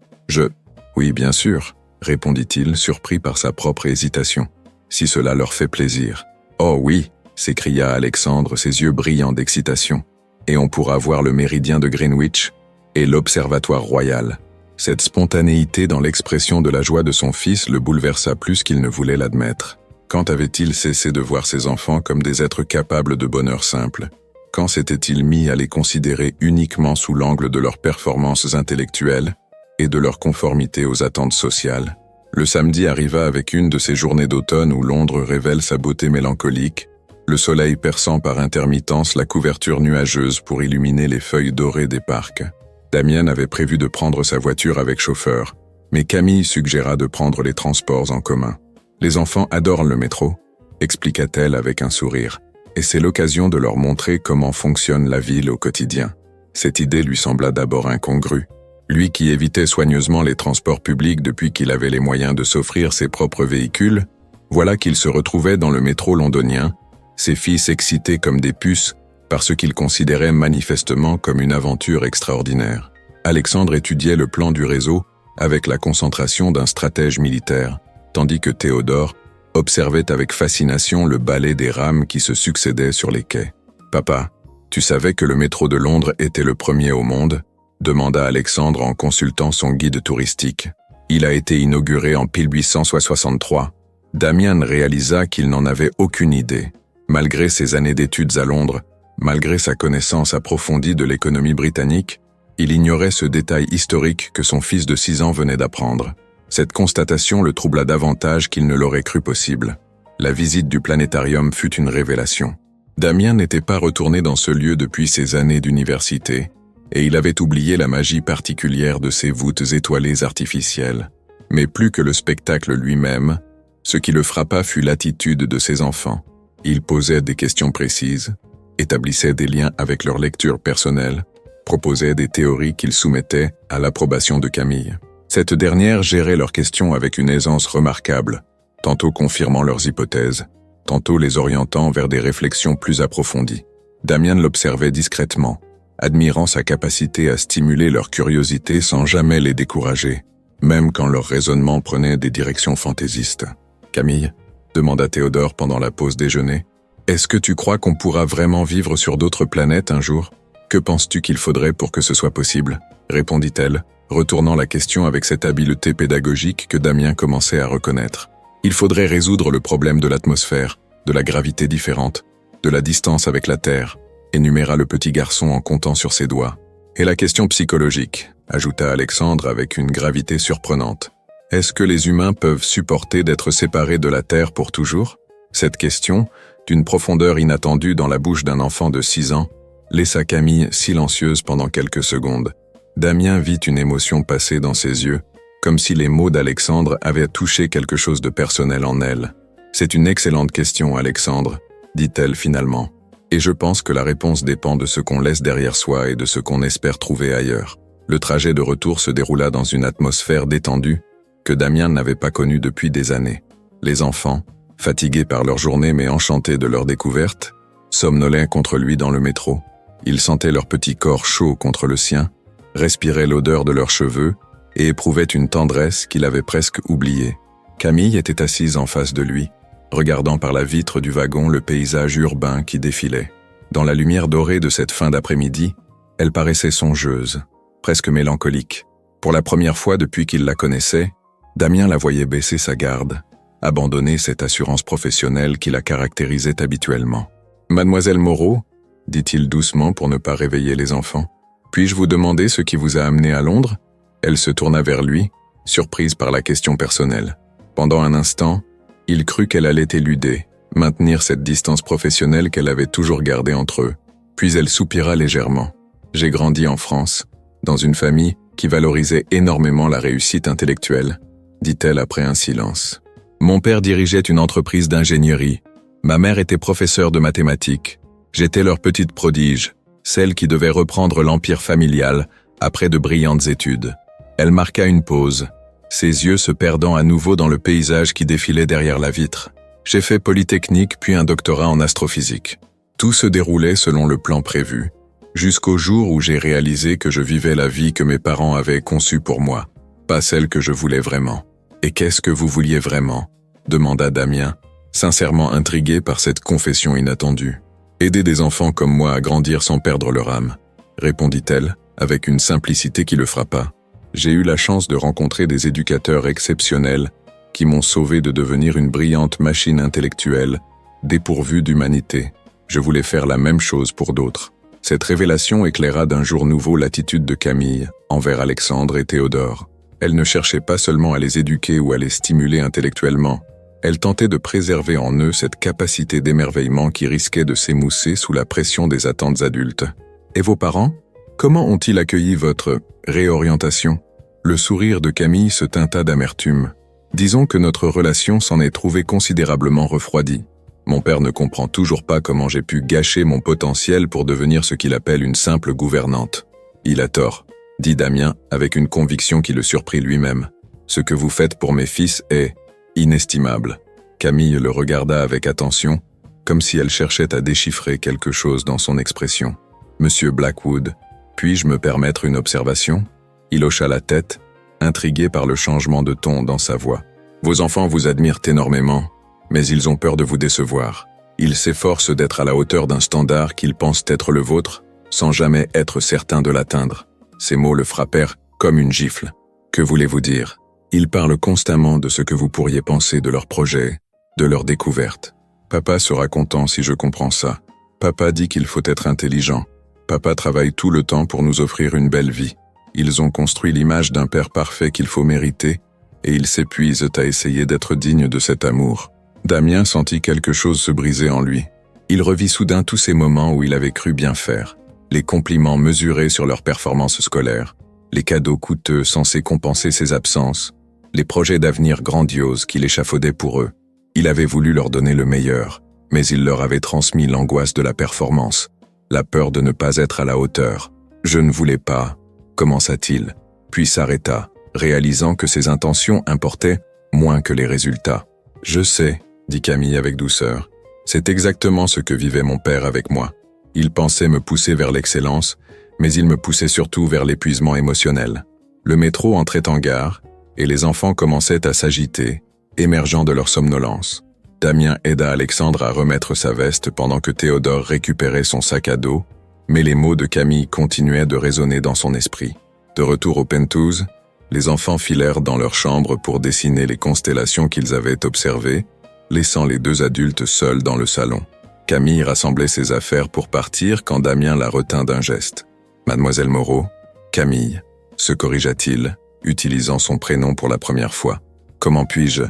« Oui, bien sûr, » répondit-il, surpris par sa propre hésitation. « Si cela leur fait plaisir. »« Oh oui !» s'écria Alexandre, ses yeux brillants d'excitation. « Et on pourra voir le méridien de Greenwich et l'observatoire royal. » Cette spontanéité dans l'expression de la joie de son fils le bouleversa plus qu'il ne voulait l'admettre. Quand avait-il cessé de voir ses enfants comme des êtres capables de bonheur simple? Quand s'était-il mis à les considérer uniquement sous l'angle de leurs performances intellectuelles et de leur conformité aux attentes sociales? Le samedi arriva avec une de ces journées d'automne où Londres révèle sa beauté mélancolique, le soleil perçant par intermittence la couverture nuageuse pour illuminer les feuilles dorées des parcs. Damian avait prévu de prendre sa voiture avec chauffeur, mais Camille suggéra de prendre les transports en commun. « Les enfants adorent le métro », expliqua-t-elle avec un sourire, et c'est l'occasion de leur montrer comment fonctionne la ville au quotidien. Cette idée lui sembla d'abord incongrue. Lui qui évitait soigneusement les transports publics depuis qu'il avait les moyens de s'offrir ses propres véhicules, voilà qu'il se retrouvait dans le métro londonien, ses fils excités comme des puces par ce qu'il considérait manifestement comme une aventure extraordinaire. Alexandre étudiait le plan du réseau avec la concentration d'un stratège militaire, tandis que Théodore observait avec fascination le ballet des rames qui se succédaient sur les quais. « Papa, tu savais que le métro de Londres était le premier au monde ?» demanda Alexandre en consultant son guide touristique. Il a été inauguré en 1863. Damian réalisa qu'il n'en avait aucune idée. Malgré ses années d'études à Londres, malgré sa connaissance approfondie de l'économie britannique, il ignorait ce détail historique que son fils de 6 ans venait d'apprendre. Cette constatation le troubla davantage qu'il ne l'aurait cru possible. La visite du planétarium fut une révélation. Damian n'était pas retourné dans ce lieu depuis ses années d'université, et il avait oublié la magie particulière de ces voûtes étoilées artificielles. Mais plus que le spectacle lui-même, ce qui le frappa fut l'attitude de ses enfants. Ils posaient des questions précises, établissaient des liens avec leur lecture personnelle, proposaient des théories qu'ils soumettaient à l'approbation de Camille. Cette dernière gérait leurs questions avec une aisance remarquable, tantôt confirmant leurs hypothèses, tantôt les orientant vers des réflexions plus approfondies. Damian l'observait discrètement, admirant sa capacité à stimuler leur curiosité sans jamais les décourager, même quand leur raisonnement prenait des directions fantaisistes. « Camille ?» demanda Théodore pendant la pause déjeuner. « Est-ce que tu crois qu'on pourra vraiment vivre sur d'autres planètes un jour ? Que penses-tu qu'il faudrait pour que ce soit possible ?» répondit-elle, retournant la question avec cette habileté pédagogique que Damian commençait à reconnaître. « Il faudrait résoudre le problème de l'atmosphère, de la gravité différente, de la distance avec la Terre, énuméra le petit garçon en comptant sur ses doigts. Et la question psychologique, ajouta Alexandre avec une gravité surprenante. Est-ce que les humains peuvent supporter d'être séparés de la Terre pour toujours ? Cette question, d'une profondeur inattendue dans la bouche d'un enfant de 6 ans, laissa Camille silencieuse pendant quelques secondes. Damien vit une émotion passer dans ses yeux, comme si les mots d'Alexandre avaient touché quelque chose de personnel en elle. « C'est une excellente question, Alexandre, » dit-elle finalement. « Et je pense que la réponse dépend de ce qu'on laisse derrière soi et de ce qu'on espère trouver ailleurs. » Le trajet de retour se déroula dans une atmosphère détendue que Damien n'avait pas connue depuis des années. Les enfants, fatigués par leur journée mais enchantés de leur découverte, somnolaient contre lui dans le métro. Ils sentaient leur petit corps chaud contre le sien, respiraient l'odeur de leurs cheveux et éprouvaient une tendresse qu'il avait presque oubliée. Camille était assise en face de lui, regardant par la vitre du wagon le paysage urbain qui défilait. Dans la lumière dorée de cette fin d'après-midi, elle paraissait songeuse, presque mélancolique. Pour la première fois depuis qu'il la connaissait, Damien la voyait baisser sa garde, abandonner cette assurance professionnelle qui la caractérisait habituellement. « Mademoiselle Moreau ?» dit-il doucement pour ne pas réveiller les enfants. « Puis-je vous demander ce qui vous a amené à Londres ?» Elle se tourna vers lui, surprise par la question personnelle. Pendant un instant, il crut qu'elle allait éluder, maintenir cette distance professionnelle qu'elle avait toujours gardée entre eux. Puis elle soupira légèrement. « J'ai grandi en France, dans une famille qui valorisait énormément la réussite intellectuelle, » dit-elle après un silence. « Mon père dirigeait une entreprise d'ingénierie. Ma mère était professeure de mathématiques. J'étais leur petite prodige, celle qui devait reprendre l'empire familial après de brillantes études. » Elle marqua une pause, ses yeux se perdant à nouveau dans le paysage qui défilait derrière la vitre. « J'ai fait Polytechnique puis un doctorat en astrophysique. Tout se déroulait selon le plan prévu, jusqu'au jour où j'ai réalisé que je vivais la vie que mes parents avaient conçue pour moi, pas celle que je voulais vraiment. »« Et qu'est-ce que vous vouliez vraiment ?» demanda Damien, sincèrement intrigué par cette confession inattendue. « Aider des enfants comme moi à grandir sans perdre leur âme, » répondit-elle, avec une simplicité qui le frappa. « J'ai eu la chance de rencontrer des éducateurs exceptionnels qui m'ont sauvé de devenir une brillante machine intellectuelle, dépourvue d'humanité. Je voulais faire la même chose pour d'autres. » Cette révélation éclaira d'un jour nouveau l'attitude de Camille envers Alexandre et Théodore. Elle ne cherchait pas seulement à les éduquer ou à les stimuler intellectuellement. Elle tentait de préserver en eux cette capacité d'émerveillement qui risquait de s'émousser sous la pression des attentes adultes. « Et vos parents ? Comment ont-ils accueilli votre réorientation ?» Le sourire de Camille se teinta d'amertume. « Disons que notre relation s'en est trouvée considérablement refroidie. Mon père ne comprend toujours pas comment j'ai pu gâcher mon potentiel pour devenir ce qu'il appelle une simple gouvernante. Il a tort, » dit Damien avec une conviction qui le surprit lui-même. « Ce que vous faites pour mes fils est inestimable. » Camille le regarda avec attention, comme si elle cherchait à déchiffrer quelque chose dans son expression. « Monsieur Blackwood, puis-je me permettre une observation ?» Il hocha la tête, intrigué par le changement de ton dans sa voix. « Vos enfants vous admirent énormément, mais ils ont peur de vous décevoir. Ils s'efforcent d'être à la hauteur d'un standard qu'ils pensent être le vôtre, sans jamais être certains de l'atteindre. » Ces mots le frappèrent comme une gifle. « Que voulez-vous dire ? Ils parlent constamment de ce que vous pourriez penser de leurs projets, de leurs découvertes. Papa sera content si je comprends ça. Papa dit qu'il faut être intelligent. Papa travaille tout le temps pour nous offrir une belle vie. Ils ont construit l'image d'un père parfait qu'il faut mériter, et ils s'épuisent à essayer d'être dignes de cet amour. » Damien sentit quelque chose se briser en lui. Il revit soudain tous ces moments où il avait cru bien faire. Les compliments mesurés sur leur performance scolaire, les cadeaux coûteux censés compenser ses absences, les projets d'avenir grandioses qu'il échafaudait pour eux. Il avait voulu leur donner le meilleur, mais il leur avait transmis l'angoisse de la performance, la peur de ne pas être à la hauteur. « Je ne voulais pas », commença-t-il, puis s'arrêta, réalisant que ses intentions importaient moins que les résultats. « Je sais », dit Camille avec douceur, « c'est exactement ce que vivait mon père avec moi. Il pensait me pousser vers l'excellence, mais il me poussait surtout vers l'épuisement émotionnel. » Le métro entrait en gare, et les enfants commençaient à s'agiter, émergeant de leur somnolence. Damien aida Alexandre à remettre sa veste pendant que Théodore récupérait son sac à dos, mais les mots de Camille continuaient de résonner dans son esprit. De retour au penthouse, les enfants filèrent dans leur chambre pour dessiner les constellations qu'ils avaient observées, laissant les deux adultes seuls dans le salon. Camille rassemblait ses affaires pour partir quand Damien la retint d'un geste. « Mademoiselle Moreau, Camille », se corrigea-t-il, utilisant son prénom pour la première fois. « Comment puis-je »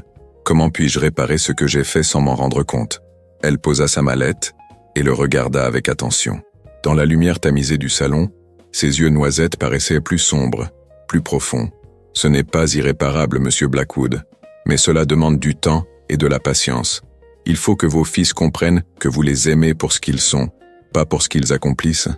Comment puis-je réparer ce que j'ai fait sans m'en rendre compte? Elle posa sa mallette et le regarda avec attention. Dans la lumière tamisée du salon, ses yeux noisettes paraissaient plus sombres, plus profonds. Ce n'est pas irréparable, monsieur Blackwood, mais cela demande du temps et de la patience. Il faut que vos fils comprennent que vous les aimez pour ce qu'ils sont, pas pour ce qu'ils accomplissent.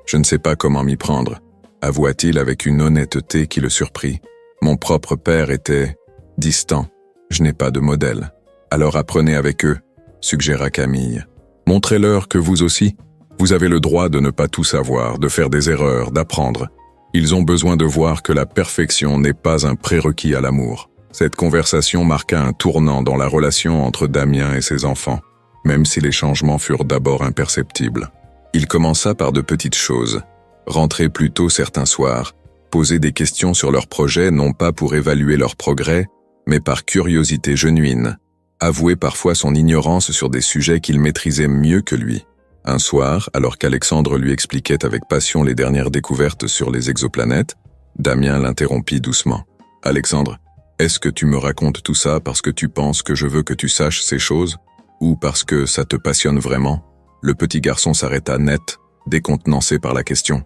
Je ne sais pas comment m'y prendre, avoua-t-il avec une honnêteté qui le surprit. Mon propre père était distant. Je n'ai pas de modèle. Alors apprenez avec eux, suggéra Camille. Montrez-leur que vous aussi, vous avez le droit de ne pas tout savoir, de faire des erreurs, d'apprendre. Ils ont besoin de voir que la perfection n'est pas un prérequis à l'amour. Cette conversation marqua un tournant dans la relation entre Damien et ses enfants, même si les changements furent d'abord imperceptibles. Il commença par de petites choses. Rentrer plus tôt certains soirs, poser des questions sur leurs projets non pas pour évaluer leur progrès, mais par curiosité genuine. Avouer parfois son ignorance sur des sujets qu'il maîtrisait mieux que lui. Un soir, alors qu'Alexandre lui expliquait avec passion les dernières découvertes sur les exoplanètes, Damien l'interrompit doucement. « Alexandre, est-ce que tu me racontes tout ça parce que tu penses que je veux que tu saches ces choses, ou parce que ça te passionne vraiment ?» Le petit garçon s'arrêta net, décontenancé par la question.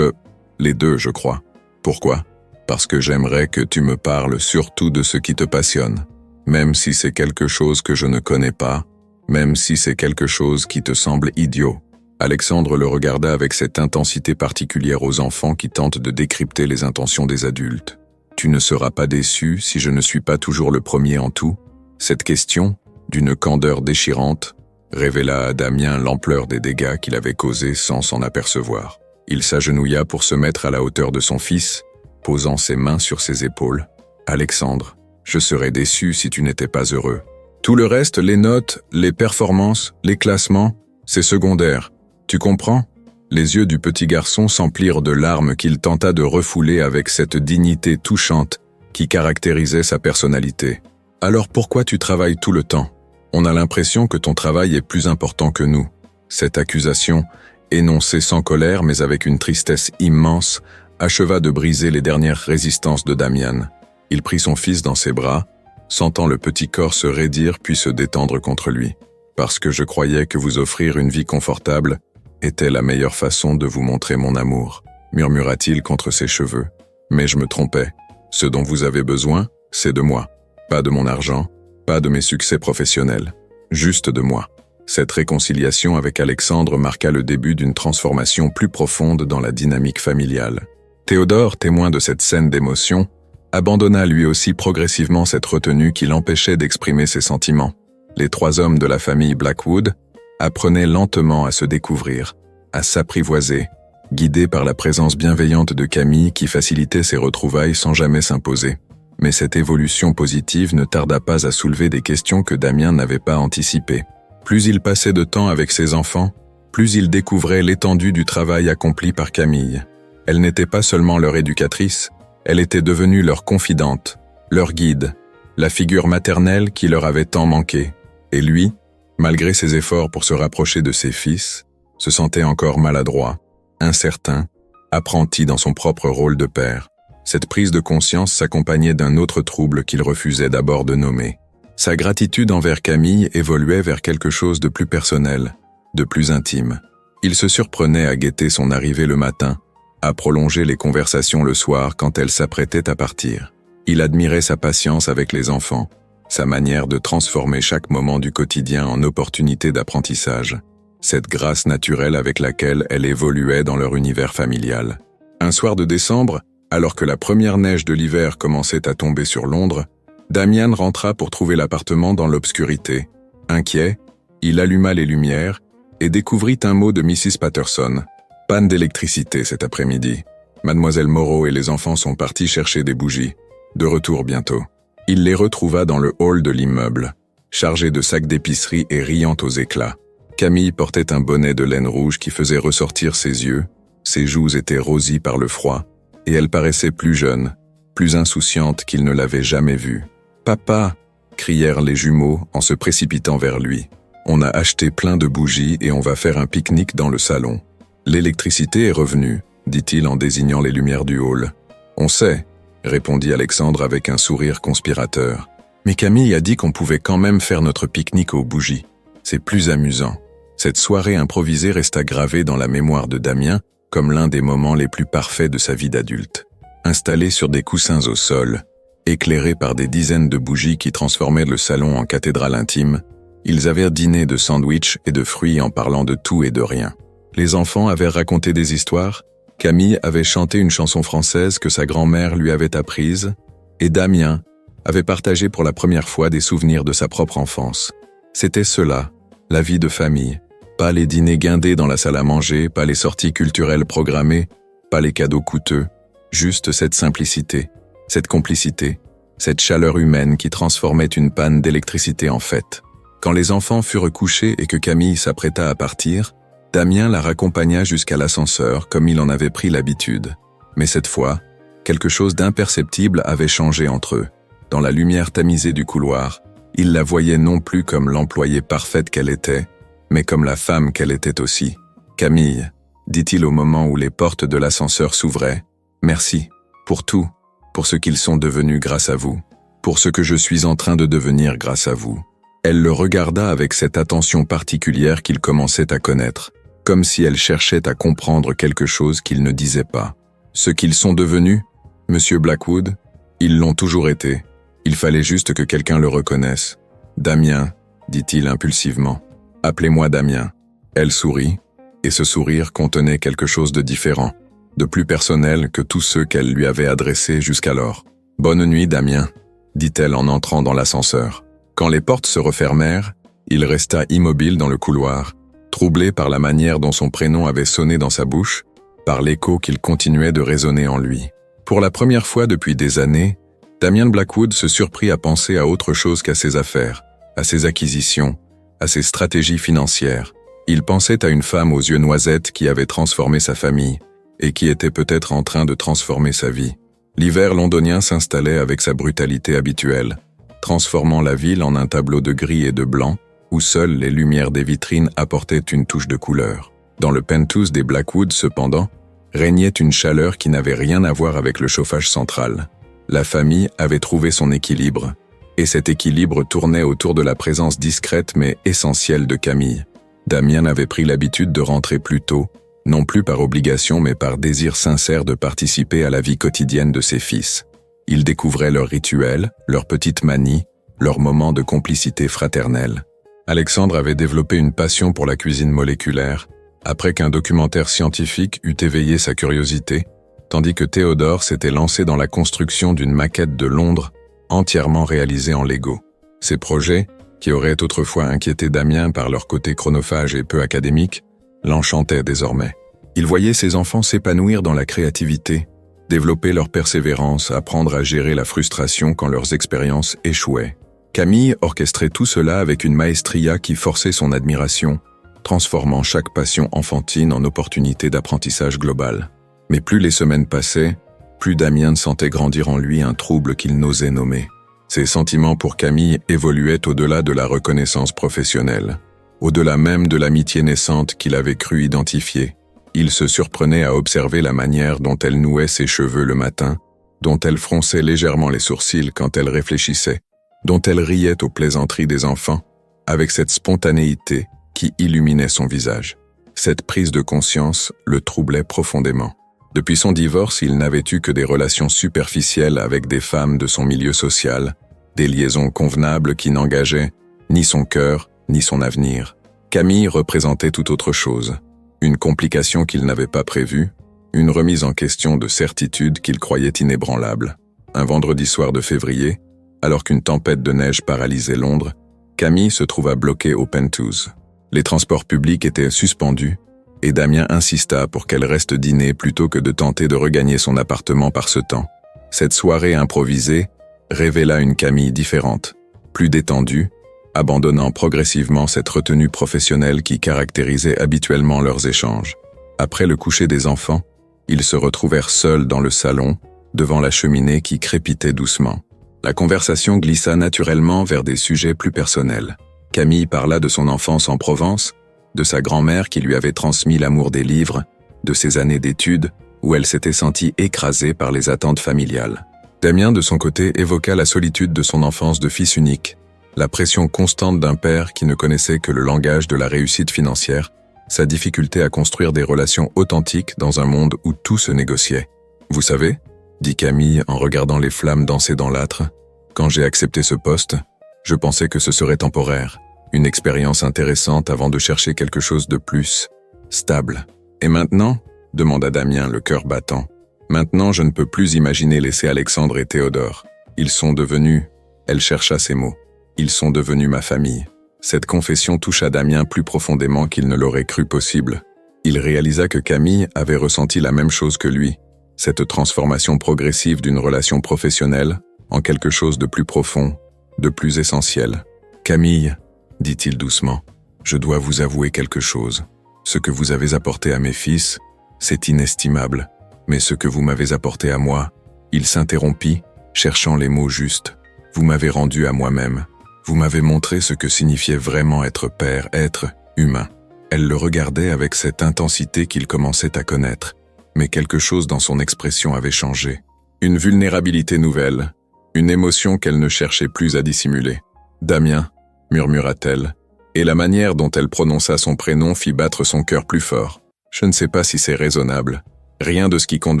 « Les deux, je crois. Pourquoi ? Parce que j'aimerais que tu me parles surtout de ce qui te passionne. Même si c'est quelque chose que je ne connais pas, même si c'est quelque chose qui te semble idiot. » Alexandre le regarda avec cette intensité particulière aux enfants qui tentent de décrypter les intentions des adultes. « Tu ne seras pas déçu si je ne suis pas toujours le premier en tout ?» Cette question, d'une candeur déchirante, révéla à Damien l'ampleur des dégâts qu'il avait causés sans s'en apercevoir. Il s'agenouilla pour se mettre à la hauteur de son fils, posant ses mains sur ses épaules. « Alexandre, je serais déçu si tu n'étais pas heureux. Tout le reste, les notes, les performances, les classements, c'est secondaire. Tu comprends ?» Les yeux du petit garçon s'emplirent de larmes qu'il tenta de refouler avec cette dignité touchante qui caractérisait sa personnalité. « Alors pourquoi tu travailles tout le temps ? On a l'impression que ton travail est plus important que nous. » Cette accusation, énoncée sans colère mais avec une tristesse immense, acheva de briser les dernières résistances de Damien. Il prit son fils dans ses bras, sentant le petit corps se raidir puis se détendre contre lui. « Parce que je croyais que vous offrir une vie confortable était la meilleure façon de vous montrer mon amour, » murmura-t-il contre ses cheveux. « Mais je me trompais. Ce dont vous avez besoin, c'est de moi. Pas de mon argent, pas de mes succès professionnels. Juste de moi. » Cette réconciliation avec Alexandre marqua le début d'une transformation plus profonde dans la dynamique familiale. Théodore, témoin de cette scène d'émotion, abandonna lui aussi progressivement cette retenue qui l'empêchait d'exprimer ses sentiments. Les trois hommes de la famille Blackwood apprenaient lentement à se découvrir, à s'apprivoiser, guidés par la présence bienveillante de Camille qui facilitait ses retrouvailles sans jamais s'imposer. Mais cette évolution positive ne tarda pas à soulever des questions que Damien n'avait pas anticipées. Plus il passait de temps avec ses enfants, plus il découvrait l'étendue du travail accompli par Camille. Elle n'était pas seulement leur éducatrice, elle était devenue leur confidente, leur guide, la figure maternelle qui leur avait tant manqué. Et lui, malgré ses efforts pour se rapprocher de ses fils, se sentait encore maladroit, incertain, apprenti dans son propre rôle de père. Cette prise de conscience s'accompagnait d'un autre trouble qu'il refusait d'abord de nommer. Sa gratitude envers Camille évoluait vers quelque chose de plus personnel, de plus intime. Il se surprenait à guetter son arrivée le matin, à prolonger les conversations le soir quand elle s'apprêtait à partir. Il admirait sa patience avec les enfants, sa manière de transformer chaque moment du quotidien en opportunité d'apprentissage, cette grâce naturelle avec laquelle elle évoluait dans leur univers familial. Un soir de décembre, alors que la première neige de l'hiver commençait à tomber sur Londres, Damien rentra pour trouver l'appartement dans l'obscurité. Inquiet, il alluma les lumières et découvrit un mot de Mrs. Patterson. « Panne d'électricité cet après-midi. Mademoiselle Moreau et les enfants sont partis chercher des bougies. De retour bientôt. » Il les retrouva dans le hall de l'immeuble, chargés de sacs d'épicerie et riant aux éclats. Camille portait un bonnet de laine rouge qui faisait ressortir ses yeux, ses joues étaient rosies par le froid, et elle paraissait plus jeune, plus insouciante qu'il ne l'avait jamais vue. « Papa !» crièrent les jumeaux en se précipitant vers lui. « On a acheté plein de bougies et on va faire un pique-nique dans le salon. »« L'électricité est revenue, » dit-il en désignant les lumières du hall. « On sait, » répondit Alexandre avec un sourire conspirateur. « Mais Camille a dit qu'on pouvait quand même faire notre pique-nique aux bougies. C'est plus amusant. Cette soirée improvisée resta gravée dans la mémoire de Damien comme l'un des moments les plus parfaits de sa vie d'adulte. Installés sur des coussins au sol, éclairés par des dizaines de bougies qui transformaient le salon en cathédrale intime, ils avaient dîné de sandwichs et de fruits en parlant de tout et de rien. Les enfants avaient raconté des histoires, Camille avait chanté une chanson française que sa grand-mère lui avait apprise, et Damien avait partagé pour la première fois des souvenirs de sa propre enfance. C'était cela, la vie de famille. Pas les dîners guindés dans la salle à manger, pas les sorties culturelles programmées, pas les cadeaux coûteux, juste cette simplicité, cette complicité, cette chaleur humaine qui transformait une panne d'électricité en fête. Quand les enfants furent couchés et que Camille s'apprêta à partir, Damien la raccompagna jusqu'à l'ascenseur comme il en avait pris l'habitude. Mais cette fois, quelque chose d'imperceptible avait changé entre eux. Dans la lumière tamisée du couloir, il la voyait non plus comme l'employée parfaite qu'elle était, mais comme la femme qu'elle était aussi. « Camille, dit-il au moment où les portes de l'ascenseur s'ouvraient, merci, pour tout, pour ce qu'ils sont devenus grâce à vous, pour ce que je suis en train de devenir grâce à vous. » Elle le regarda avec cette attention particulière qu'il commençait à connaître, comme si elle cherchait à comprendre quelque chose qu'il ne disait pas. « Ce qu'ils sont devenus, Monsieur Blackwood, ils l'ont toujours été. Il fallait juste que quelqu'un le reconnaisse. « Damien, dit-il impulsivement. Appelez-moi Damien. » Elle sourit, et ce sourire contenait quelque chose de différent, de plus personnel que tous ceux qu'elle lui avait adressés jusqu'alors. « Bonne nuit, Damien, » dit-elle en entrant dans l'ascenseur. Quand les portes se refermèrent, il resta immobile dans le couloir, troublé par la manière dont son prénom avait sonné dans sa bouche, par l'écho qu'il continuait de résonner en lui. Pour la première fois depuis des années, Damien Blackwood se surprit à penser à autre chose qu'à ses affaires, à ses acquisitions, à ses stratégies financières. Il pensait à une femme aux yeux noisettes qui avait transformé sa famille et qui était peut-être en train de transformer sa vie. L'hiver londonien s'installait avec sa brutalité habituelle, transformant la ville en un tableau de gris et de blanc où seules les lumières des vitrines apportaient une touche de couleur. Dans le penthouse des Blackwood, cependant, régnait une chaleur qui n'avait rien à voir avec le chauffage central. La famille avait trouvé son équilibre, et cet équilibre tournait autour de la présence discrète mais essentielle de Camille. Damien avait pris l'habitude de rentrer plus tôt, non plus par obligation mais par désir sincère de participer à la vie quotidienne de ses fils. Il découvrait leurs rituels, leurs petites manies, leurs moments de complicité fraternelle. Alexandre avait développé une passion pour la cuisine moléculaire, après qu'un documentaire scientifique eût éveillé sa curiosité, tandis que Théodore s'était lancé dans la construction d'une maquette de Londres entièrement réalisée en Lego. Ces projets, qui auraient autrefois inquiété Damien par leur côté chronophage et peu académique, l'enchantaient désormais. Il voyait ses enfants s'épanouir dans la créativité, développer leur persévérance, apprendre à gérer la frustration quand leurs expériences échouaient. Camille orchestrait tout cela avec une maestria qui forçait son admiration, transformant chaque passion enfantine en opportunité d'apprentissage global. Mais plus les semaines passaient, plus Damien sentait grandir en lui un trouble qu'il n'osait nommer. Ses sentiments pour Camille évoluaient au-delà de la reconnaissance professionnelle, au-delà même de l'amitié naissante qu'il avait cru identifier. Il se surprenait à observer la manière dont elle nouait ses cheveux le matin, dont elle fronçait légèrement les sourcils quand elle réfléchissait, dont elle riait aux plaisanteries des enfants, avec cette spontanéité qui illuminait son visage. Cette prise de conscience le troublait profondément. Depuis son divorce, il n'avait eu que des relations superficielles avec des femmes de son milieu social, des liaisons convenables qui n'engageaient ni son cœur, ni son avenir. Camille représentait tout autre chose, une complication qu'il n'avait pas prévue, une remise en question de certitudes qu'il croyait inébranlables. Un vendredi soir de février, alors qu'une tempête de neige paralysait Londres, Camille se trouva bloquée au penthouse. Les transports publics étaient suspendus, et Damien insista pour qu'elle reste dîner plutôt que de tenter de regagner son appartement par ce temps. Cette soirée improvisée révéla une Camille différente, plus détendue, abandonnant progressivement cette retenue professionnelle qui caractérisait habituellement leurs échanges. Après le coucher des enfants, ils se retrouvèrent seuls dans le salon, devant la cheminée qui crépitait doucement. La conversation glissa naturellement vers des sujets plus personnels. Camille parla de son enfance en Provence, de sa grand-mère qui lui avait transmis l'amour des livres, de ses années d'études, où elle s'était sentie écrasée par les attentes familiales. Damien, de son côté, évoqua la solitude de son enfance de fils unique, la pression constante d'un père qui ne connaissait que le langage de la réussite financière, sa difficulté à construire des relations authentiques dans un monde où tout se négociait. « Vous savez, » dit Camille en regardant les flammes danser dans l'âtre, « quand j'ai accepté ce poste, je pensais que ce serait temporaire, une expérience intéressante avant de chercher quelque chose de plus stable. Et maintenant ?» demanda Damien, le cœur battant. « Maintenant, je ne peux plus imaginer laisser Alexandre et Théodore. Ils sont devenus... » Elle chercha ses mots. « Ils sont devenus ma famille. » Cette confession toucha Damien plus profondément qu'il ne l'aurait cru possible. Il réalisa que Camille avait ressenti la même chose que lui, cette transformation progressive d'une relation professionnelle en quelque chose de plus profond, de plus essentiel. « Camille, dit-il doucement, je dois vous avouer quelque chose. Ce que vous avez apporté à mes fils, c'est inestimable. Mais ce que vous m'avez apporté à moi, il s'interrompit, cherchant les mots justes. Vous m'avez rendu à moi-même. Vous m'avez montré ce que signifiait vraiment être père, être humain. » Elle le regardait avec cette intensité qu'il commençait à connaître. Mais quelque chose dans son expression avait changé. Une vulnérabilité nouvelle, une émotion qu'elle ne cherchait plus à dissimuler. « Damien » murmura-t-elle, et la manière dont elle prononça son prénom fit battre son cœur plus fort. « Je ne sais pas si c'est raisonnable. Rien de ce qui compte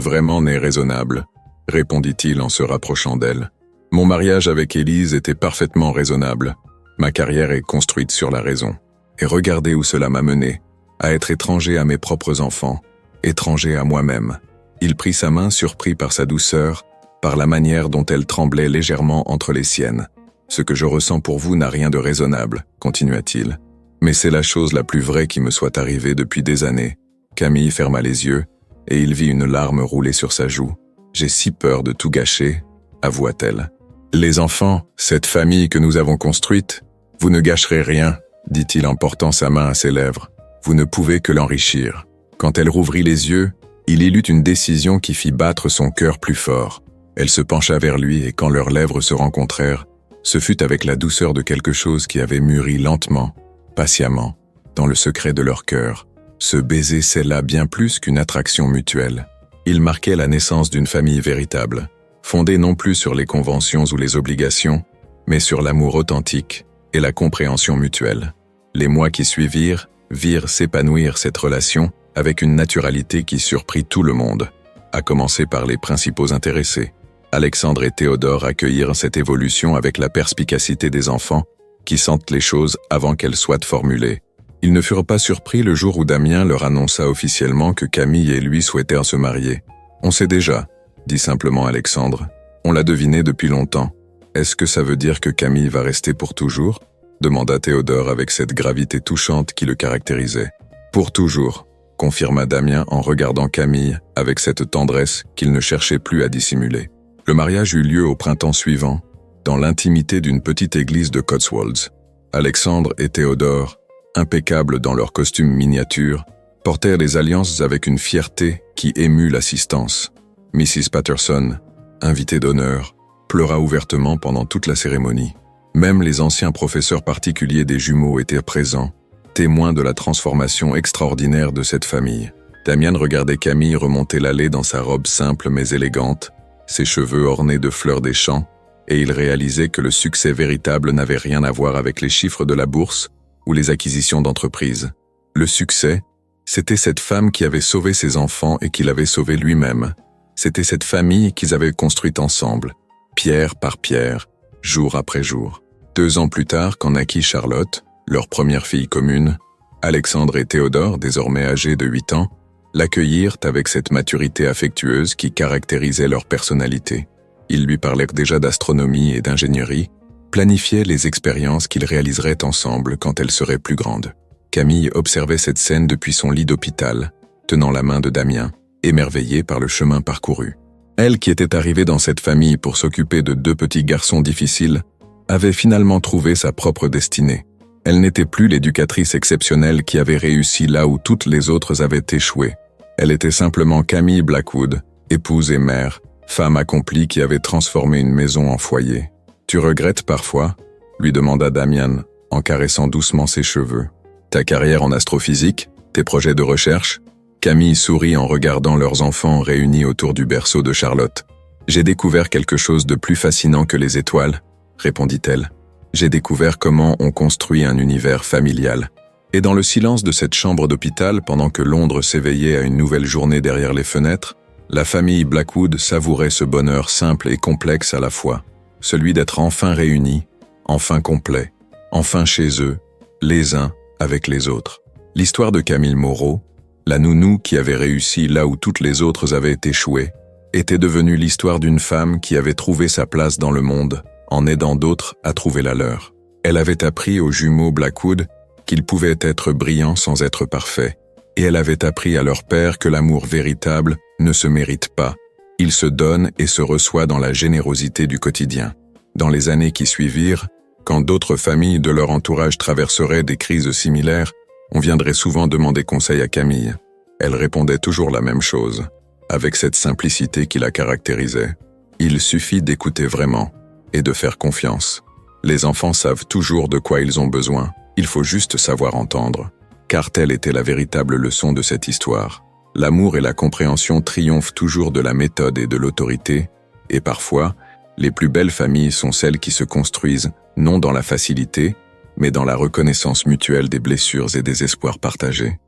vraiment n'est raisonnable, » répondit-il en se rapprochant d'elle. « Mon mariage avec Élise était parfaitement raisonnable. Ma carrière est construite sur la raison. Et regardez où cela m'a mené, à être étranger à mes propres enfants, étranger à moi-même. » Il prit sa main, surpris par sa douceur, par la manière dont elle tremblait légèrement entre les siennes. « Ce que je ressens pour vous n'a rien de raisonnable, » continua-t-il. « Mais c'est la chose la plus vraie qui me soit arrivée depuis des années. » Camille ferma les yeux, et il vit une larme rouler sur sa joue. « J'ai si peur de tout gâcher, » avoua-t-elle. « Les enfants, cette famille que nous avons construite, vous ne gâcherez rien, » dit-il en portant sa main à ses lèvres. « Vous ne pouvez que l'enrichir. » Quand elle rouvrit les yeux, il y eut une décision qui fit battre son cœur plus fort. Elle se pencha vers lui et quand leurs lèvres se rencontrèrent, ce fut avec la douceur de quelque chose qui avait mûri lentement, patiemment, dans le secret de leur cœur. Ce baiser scella bien plus qu'une attraction mutuelle. Il marquait la naissance d'une famille véritable, fondée non plus sur les conventions ou les obligations, mais sur l'amour authentique et la compréhension mutuelle. Les mois qui suivirent virent s'épanouir cette relation avec une naturalité qui surprit tout le monde, à commencer par les principaux intéressés. Alexandre et Théodore accueillirent cette évolution avec la perspicacité des enfants qui sentent les choses avant qu'elles soient formulées. Ils ne furent pas surpris le jour où Damien leur annonça officiellement que Camille et lui souhaitèrent se marier. « On sait déjà », dit simplement Alexandre. « On l'a deviné depuis longtemps. Est-ce que ça veut dire que Camille va rester pour toujours ?» demanda Théodore avec cette gravité touchante qui le caractérisait. « Pour toujours », confirma Damien en regardant Camille avec cette tendresse qu'il ne cherchait plus à dissimuler. Le mariage eut lieu au printemps suivant, dans l'intimité d'une petite église de Cotswolds. Alexandre et Théodore, impeccables dans leurs costumes miniatures, portèrent les alliances avec une fierté qui émut l'assistance. Mrs. Patterson, invitée d'honneur, pleura ouvertement pendant toute la cérémonie. Même les anciens professeurs particuliers des jumeaux étaient présents, témoins de la transformation extraordinaire de cette famille. Damien regardait Camille remonter l'allée dans sa robe simple mais élégante, ses cheveux ornés de fleurs des champs, et il réalisait que le succès véritable n'avait rien à voir avec les chiffres de la bourse ou les acquisitions d'entreprises. Le succès, c'était cette femme qui avait sauvé ses enfants et qui l'avait sauvé lui-même. C'était cette famille qu'ils avaient construite ensemble, pierre par pierre, jour après jour. 2 ans plus tard, quand naquit Charlotte, leur première fille commune, Alexandre et Théodore, désormais âgés de 8 ans, l'accueillirent avec cette maturité affectueuse qui caractérisait leur personnalité. Ils lui parlèrent déjà d'astronomie et d'ingénierie, planifiaient les expériences qu'ils réaliseraient ensemble quand elles seraient plus grandes. Camille observait cette scène depuis son lit d'hôpital, tenant la main de Damien, émerveillée par le chemin parcouru. Elle, qui était arrivée dans cette famille pour s'occuper de 2 petits garçons difficiles, avait finalement trouvé sa propre destinée. Elle n'était plus l'éducatrice exceptionnelle qui avait réussi là où toutes les autres avaient échoué. Elle était simplement Camille Blackwood, épouse et mère, femme accomplie qui avait transformé une maison en foyer. « Tu regrettes parfois ?» lui demanda Damien, en caressant doucement ses cheveux. « Ta carrière en astrophysique? Tes projets de recherche ?» Camille sourit en regardant leurs enfants réunis autour du berceau de Charlotte. « J'ai découvert quelque chose de plus fascinant que les étoiles, répondit-elle. J'ai découvert comment on construit un univers familial. Et dans le silence de cette chambre d'hôpital, pendant que Londres s'éveillait à une nouvelle journée derrière les fenêtres, la famille Blackwood savourait ce bonheur simple et complexe à la fois, celui d'être enfin réunis, enfin complets, enfin chez eux, les uns avec les autres. L'histoire de Camille Moreau, la nounou qui avait réussi là où toutes les autres avaient échoué, était devenue l'histoire d'une femme qui avait trouvé sa place dans le monde en aidant d'autres à trouver la leur. Elle avait appris aux jumeaux Blackwood qu'ils pouvaient être brillants sans être parfaits, et elle avait appris à leur père que l'amour véritable ne se mérite pas, il se donne et se reçoit dans la générosité du quotidien. Dans les années qui suivirent, quand d'autres familles de leur entourage traverseraient des crises similaires, on viendrait souvent demander conseil à Camille. Elle répondait toujours la même chose, avec cette simplicité qui la caractérisait. Il suffit d'écouter vraiment et de faire confiance. Les enfants savent toujours de quoi ils ont besoin, il faut juste savoir entendre. Car telle était la véritable leçon de cette histoire. L'amour et la compréhension triomphent toujours de la méthode et de l'autorité, et parfois, les plus belles familles sont celles qui se construisent, non dans la facilité, mais dans la reconnaissance mutuelle des blessures et des espoirs partagés.